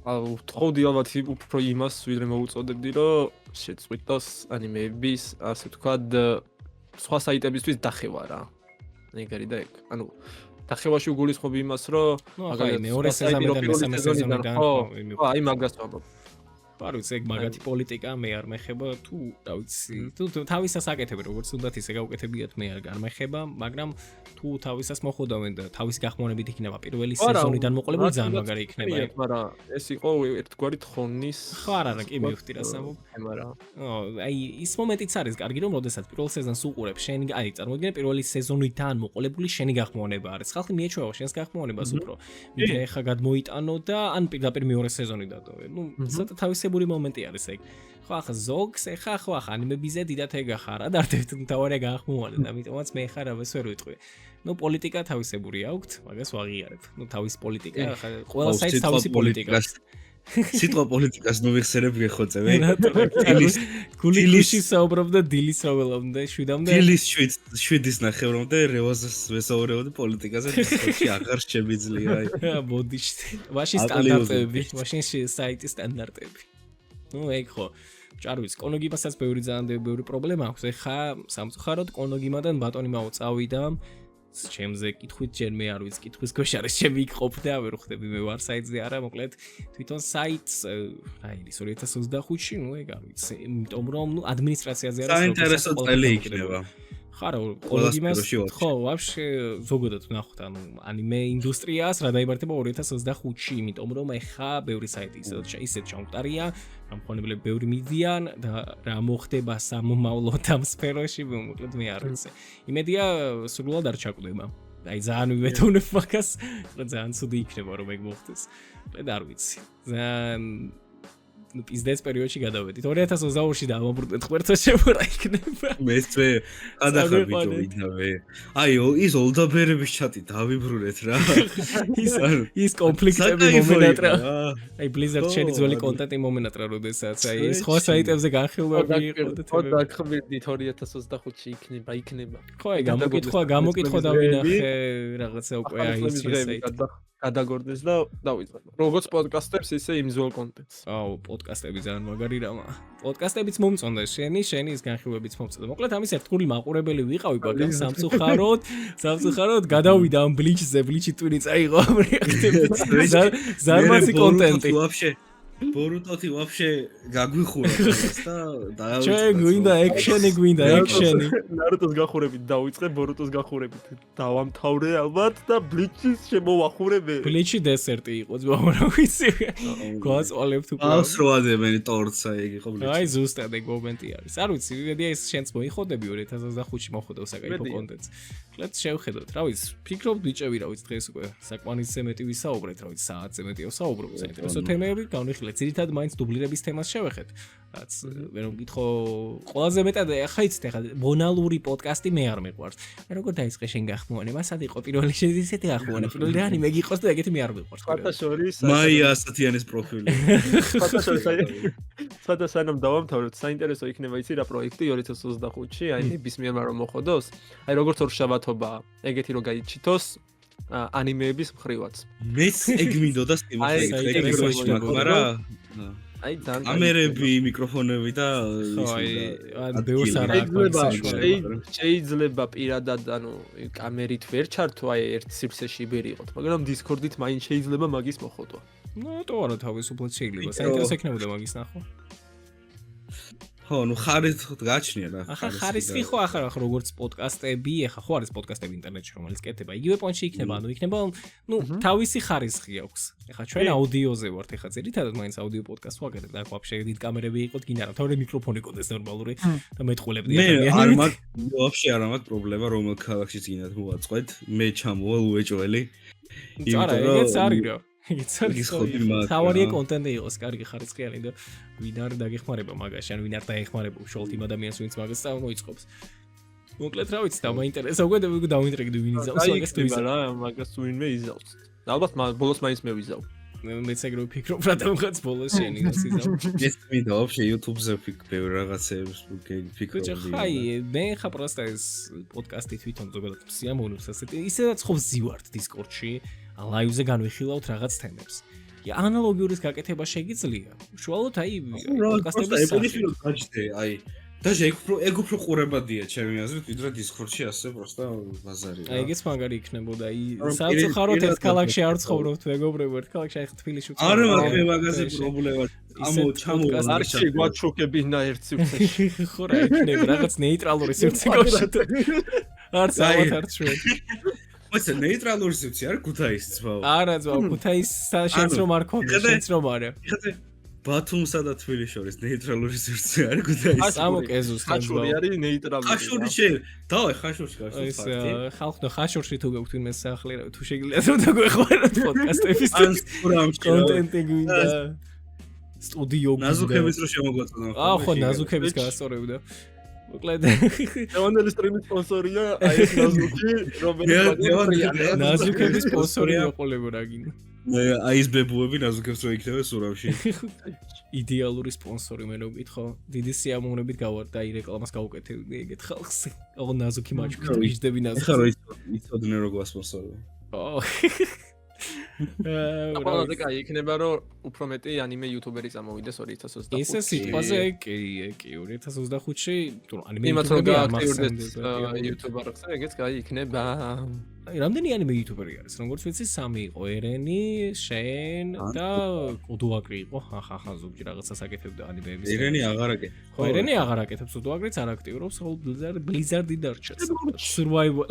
ვთხოვდი ალბათ უფრო იმას, ვიდრე მოუწოდებდი, რომ შეწყვიტოს ანიმეების, ასე ვთქვათ, სხვა საიტებისთვის დახევა რა. ეგარი და ეგ. ანუ დახევაში უგულისხმობ იმას, რომ მაგალითად მეორე სეზონიდან მესამე სეზონიდან ხო, აი მაგას ვამბობ. არ ვიცი, ეგ მაგათი პოლიტიკა მე არ მეხება, თუ რა ვიცი, თუ თავისას აკეთებენ, როგორც უნდათ ისე გაუკეთებიათ, მე არ გამეხება, მაგრამ თუ თავისას მოხოდავენ და თავის გახმოვანებით იქნება პირველი სეზონიდან მოყოლებული ძალიან მაგარი იქნება. მაგრამ ეს იყო ერთგვარი თხოვნის. ხო, არა, კი მივხვდი რას ამბობ. აი ის მომენტიც არის კარგი, რომ როდესაც პირველ სეზონს უყურებ, შენ აი წარმოიდგინე პირველი სეზონიდან მოყოლებული შენი გახმოვანება არის. ხალხი მიეჩვევა შენს გახმოვანებას უფრო. ვიდრე ახლა გადმოიტანო და ან პირდაპირ მეორე სეზონი დატოვე. ნუ ცოტა თავისებური მომენტი არის ეგ. ხო, ახლა ზოგს ახლა ანიმებიზე დიდად ეგ ახარ, რა დარდებთ თავარი გაახმოვანე და ამიტომაც მე ახლა რავეს ვერ ვიტყვი. ნუ პოლიტიკა თავისებური აქვს, მაგას ვაღიარებ. ნუ თავის პოლიტიკა, ახლა ყველა საიტს თავისი პოლიტიკა აქვს. სიტყვა პოლიტიკას ნუ ვიხსენებ გეხოცე მე. გულიშში საუბრობდა დილის რაველამდე, 7-მდე. დილის 7-ის ნახევრამდე რევაზს ვესაუბრებოდი პოლიტიკაზე, ხოჩი აღარ შემიძლია აი. მოდი, მაშინ სტანდარტები, მაშინ საიტის სტანდარტები. ნუ ეგ ხო. არ ვიცი, კონოგიმასაც ბევრი პრობლემა აქვს. ეხა სამწუხაროდ კონოგიმადან ბატონი მაუწავიდა. ჩემზე კითხვით ჯერ მე არ ვიცი, კითხვის ქვეშ არის ჩემი იქ და ვერ ხვდები მე ვარ საიტზე არა, მოკლედ თვითონ საიტს აი ის 2025-ში, ნუ ეგ არ ვიცი, იმიტომ რომ ნუ ადმინისტრაციაზე არის საინტერესო წელი იქნება. ხარა, კონოგიმას ხო, ვაფშე ზოგადად ნახოთ, ანუ ანიმე ინდუსტრიას რა დაიბარდება 2025-ში, იმიტომ რომ ეხა ბევრი საიტი ისეთ ჩამოყარია, გამხონებლები ბევრი მიდიან და რა მოხდება სამომავლოდ ამ სფეროში, მოკლედ მე არ ვიცი. იმედია სრულად არ ჩაკვდება. აი ძალიან ვიბეთონებ მაგას, ძალიან ცუდი იქნება რომ ეგ მოხდეს. მოკლედ არ ვიცი. ძალიან ну пиздец периодში გადავედით 2022-ში დავამბრუნდეთ ღმერთო შემორა იქნება მეც მე გადახარ ბიჭო ვიდავე აი ის ოლდაბერების ჩატი დავიბრუნეთ რა ის კონფლიქტები მომენატრა აი Blizzard შენი ძველი კონტენტი მომენატრა როდესაც აი სხვა საიტებზე განხილვები იყო და ხო დაქმედით 2025-ში იქნება ხო აი გამოკითხვა დავინახე რაღაცა უკვე აი ის საიტი გადაგორდეს და დავიწყებ. როგორც პოდკასტებს, ისე იმ ძველ კონტენტს. აუ, პოდკასტები ძალიან მაგარი რამა. პოდკასტებიც მომწონდა შენი ის განხილვებიც მომწონდა. მოკლედ ამის ერთგული მაყურებელი ვიყავი, მაგრამ სამწუხაროდ გადავიდა ამ ბლიჩზე, ბლიჩი ტვინი წაიღო ამ რეაქტებით. ზარმაცი კონტენტი. вообще ბორუტოთი вообще გაგვიხურა ყველას და დაავიწყდა. ჩვენ გვინდა ექშენი, გვინდა ექშენი. ნარუტოს გახურებით დავიწყე, ბორუტოს გახურებით დავამთავრე ალბათ და ბლიჩის შემოვახურე. ბლიჩი დესერტი იყო ძმაო რა ვიცი. გვაწვალებთ უკვე. ას რო ადებენ ტორტსა ეგ იყო ბლიჩი. აი ზუსტად ეგ მომენტი არის. არ ვიცი, ვიდი ეს შენც მოიხოდები 2025-ში მოხდო საკაიფო კონტენტს. კლეთ შევხედოთ, რა ვიცი, ფიქრობ ბიჭები, რა ვიცი, დღეს უკვე საკმანისზე მეტი ვისაუბრეთ, რა ვიცი, საათზე მეტი ვისაუბრობ, საინტერესო თემები განვიხილეთ. ძირითადად მაინც დუბლირების თემას შევეხეთ. რაც ვერ მკითხო, ყველაზე მეტად ახლა იცით, ახლა მონალური პოდკასტი მე არ მეყვარს. მე როგორ დაიწყე შენ გახმოვანება, სად იყო პირველი შენ ისეთი გახმოვანება, პირველი რანი მე გიყოს და ეგეთი მე არ მეყვარს. ფათაშორის მაია ასათიანის პროფილი. სადა სანამ დავამთავროთ, საინტერესო იქნება იცი რა პროექტი 2025-ში, აი ნებისმიერმა რომ მოხდოს, აი როგორც ორშაბათობაა, ეგეთი რომ გაიჩითოს ანიმეების მხრივაც. მეც ეგ მინდოდა სტიმულს მაგრამ აი ძალიან კამერები, მიკროფონები და ან ბევრს არ აქვს. შეიძლება პირადად ანუ კამერით ვერ ჩართო, აი ერთ სივრცეში იბერიყოთ, მაგრამ დისკორდით მაინც შეიძლება მაგის მოხდვა. ნუ თორე თავისუფლად შეიძლება. საინტერესო იქნებოდა მაგის ნახვა. ხო, ნუ ხარისხით გაჩნია რა. ახლა ხარისხი ხო ახლა როგორც პოდკასტები, ახლა ხო არის პოდკასტები ინტერნეტში რომელიც კეთდება. იგივე პონჩი იქნება, ანუ იქნება, ნუ თავისი ხარისხი აქვს. ახლა ჩვენ აუდიოზე ვართ, ახლა ძირითადად მაინც აუდიო პოდკასტს ვაკეთებ და ვაფშე დიდ კამერები იყოთ, გინდა რა, თორე მიკროფონი ყოდეს ნორმალური და მეტყულებდი ადამიანები. მე არ მაქვს, ვაფშე არ მაქვს პრობლემა რომელ ქალაქშიც გინდათ მოვაწყვეთ. მე ჩამოვალ უეჭველი. არა, ეგეც არის რა. თავარია კონტენტი იყოს, კარგი ხარისხიანი და ვინ არ დაგეხმარება მაგაში, ან ვინ არ დაეხმარება უშუალოდ იმ ადამიანს, ვინც მაგას მოიწყობს. მოკლედ რა ვიცი, დამაინტერესა უკვე და დავინტრიგდი ვინ იზავს მაგას თუ იზავს. რა, მაგას ვინმე იზავს. ალბათ ბოლოს მაინც მე ვიზავ. მეც ეგრევე ვფიქრობ, რა დამღაც ბოლოს შენი გასიზავ. ეს მინდა ვაფშე YouTube-ზე ვფიქრებ რაღაცებს ვფიქრობ. ხაი, მე ხა პროსტა ეს პოდკასტი თვითონ ზოგადად სიამოვნებს ასეთი. ისედაც ხო ვზივართ Discord-ში. ლაივზე განვიხილავთ რაღაც თემებს. ანალოგიურის გაკეთება შეგიძლია. უშუალოდ აი პოდკასტების ეპონიფილო გაჩნდა, აი დაჟე ეგ უფრო ყურებადია ჩემი აზრით, ვიდრე Discord-ში ასე პროსტა ბაზარია. აი ეგეც მაგარი იქნებოდა. აი საწუხაროდ ერთ ქალაქში არ ცხოვრობთ, მეგობრებო, ერთ ქალაქში აი თბილისში ვცხოვრობ. არა მაგ მაგაზე პრობლემა. არჩი გვაჩუქებინა ერთ სივრცეში. ხო რა იქნება რაღაც ნეიტრალური სივრცე გავშოთ. არც ავათარ ჩვენ. ეს ნეიტრალური სივრცე არ ქუთაისიც ვაო. არა ძმა, ქუთაისსა შენც რომ არ ქონდა, შენც რომ არა. ბათუმსა და თბილისის შორის ნეიტრალური სივრცე არ ქუთაისს. ამოკეზუს ხაშური არის ნეიტრალური. ხაშური შენ, დავай ხაშურში გაშოთ. ეს ხალხო ხაშურში თუ გექვთ ვინმე სახლი რა, თუ შეგიძლიათ რომ დაგვეხმაროთ პოდკასტების კონტენტი გვინდა. სტუდიო გვინდა. ნაზუქების რო შემოგვაწონა. ხო, ნაზუქების გაასწორებდა. მოკლედ ეონელი სტრიმის სპონსორია, აი ეს ნაზუქი, რომელიც ნაზუქების სპონსორი მოყოლებო რა გინდა. მე აი ეს ბებუები ნაზუქებს რო იქნება სურავში. იდეალური სპონსორი მე რო მკითხო, დიდი სიამოვნებით გავარ და აი რეკლამას გავუკეთებდი ეგეთ ხალხს. ოღონდ ნაზუქი მაჩვით ვიждები ნაზუქს. ეხლა რო იცოდნენ რო გვასპონსორია. ყველაზე კაი იქნება რომ უფრო მეტი ანიმე იუთუბერი წამოვიდეს 2025-ში. ესე სიტყვაზე კი 2025-ში, თუ ანიმე იუთუბერი არ მახსენდეს იუთუბერს, ეგეც კაი იქნება. აი, რამდენი ანიმე იუთუბერი არის? როგორც ვიცი, 3 იყო, ერენი, შენ და უდუაკრი იყო. ხახა ზოგჯერ რაღაცას აკეთებდა ანიმეების. ერენი აღარ აკეთებს. ხო, ერენი აღარ აკეთებს, უდუაკრიც არ აქტიურობს, ხოლო Blizzard-ი დარჩა. Survival.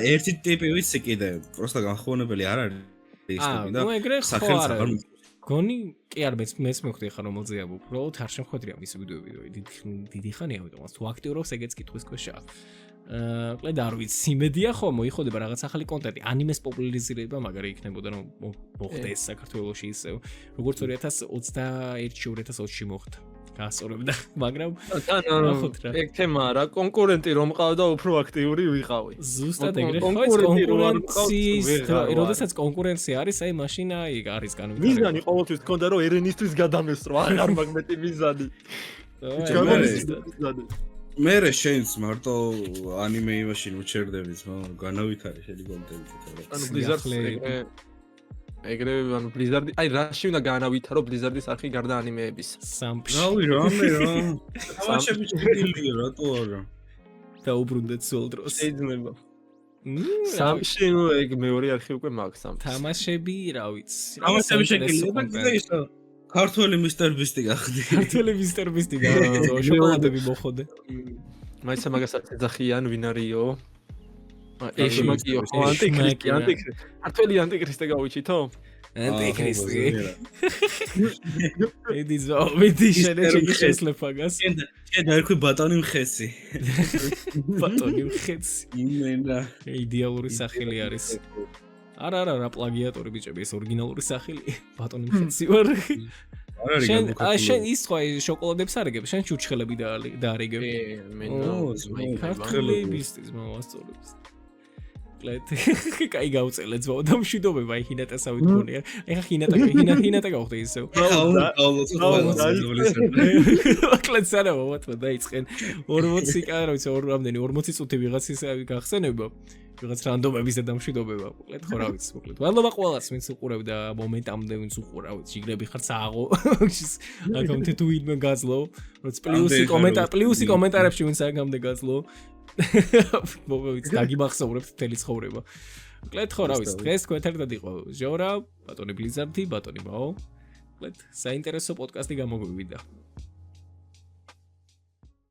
ერთი ტიპი ვიცი კიდე, პროსტა განხოვნებელი არ არის. ნუ ეგრე ხო არა. გონი კი არ მეც მეხდი ხარ რომელზეა უბრალოდ არ შემხვედრია მის ვიდეოები დიდი ხანია ამიტომ თუ აქტიურობს ეგეც კითხვის ქვეშაა. ყლედ არ ვიცი იმედია ხო მოიხოდება რაღაც ახალი კონტენტი ანიმეს პოპულარიზირება მაგარი იქნებოდა რომ მოხდეს საქართველოში ისევ როგორც 2021-ში 2020-ში მოხდა. გაასწორებდა, მაგრამ ეგ თემა რა კონკურენტი რომ მყავდა უფრო აქტიური ვიყავი. ზუსტად ეგრე ხო კონკურენციის, როდესაც კონკურენცია არის, აი მაშინ აი არის განვითარება. მიზანი ყოველთვის თქონდა რომ ერენისთვის გადამესწრო, არ მაგ მეტი მიზანი. მე შენს მარტო ანიმე იმაში უჩერდებით, განავითარე შენი კონტენტი. ანუ Blizzard ეგრე ანუ Blizzard-ი, აი რაში უნდა განავითარო Blizzard-ის არხი გარდა ანიმეების. სამში. რავი რამე რა. თამაშები შეგვიძლია რატო არა? დაუბრუნდეთ სულ დროს. შეიძლება. სამში ნუ ეგ მეორე არხი უკვე მაქვს სამში. თამაშები, რა ვიცი. თამაშები შეგვიძლია და ისო ქართველი მისტერ ბისტი გახდი. ქართველი მისტერ ბისტი გაიგო, შოკოლადები მოხოდე. მაინც მაგასაც ეძახიან ვინ არისო? ეშმაკიო, ანტიქრისტი. ქართველი ანტიქრისტე გავიჩითო? ანტიქრისტი. ედიზო, მიდი შენეჩი შესლეფაგას. შენ დაერქვი ბატონი მხეცი. ბატონი მხეცი. იმენა. იდეალური სახელი არის. არა, რა პლაგიატორი ბიჭები, ეს ორიგინალური სახელი. ბატონი მხეცი ვარ. არ არის შენ შენ ის ხო შოკოლადებს არიგებ, შენ ჩურჩხელები დაარიგებ. ქართველი ბისტის მოვასწორებს. კლეთ. კაი გავწელე ძმაო და მშვიდობება აი ჰინატასავით გონია. ეხა ჰინატა გავხდე ისევ. კლეთ საერთოდ მოათმა დაიწყენ 40 კა რა ვიცი რამდენი 40 წუთი ვიღაცის გახსენება. ვიღაც რანდომების და დამშვიდობება. მოკლედ ხო რა ვიცი, მოკლედ. მადლობა ყველას, ვინც უყურებდა მომენტამდე, ვინც უყურა, შიგრები ხარ სააღო. აკაუნტი თუ ვინმე გაძლო, როც პლუსი კომენტარებში ვინც აკამდე გაძლო. მოგივიც დაგიმახსოვრებთ მთელი ცხოვრება. მოკლედ ხო რა ვიცი, დღეს თქვენ ერთად იყო ჟორა, ბატონი ბლიზარდი, ბატონი მაო. მოკლედ საინტერესო პოდკასტი გამოგვივიდა.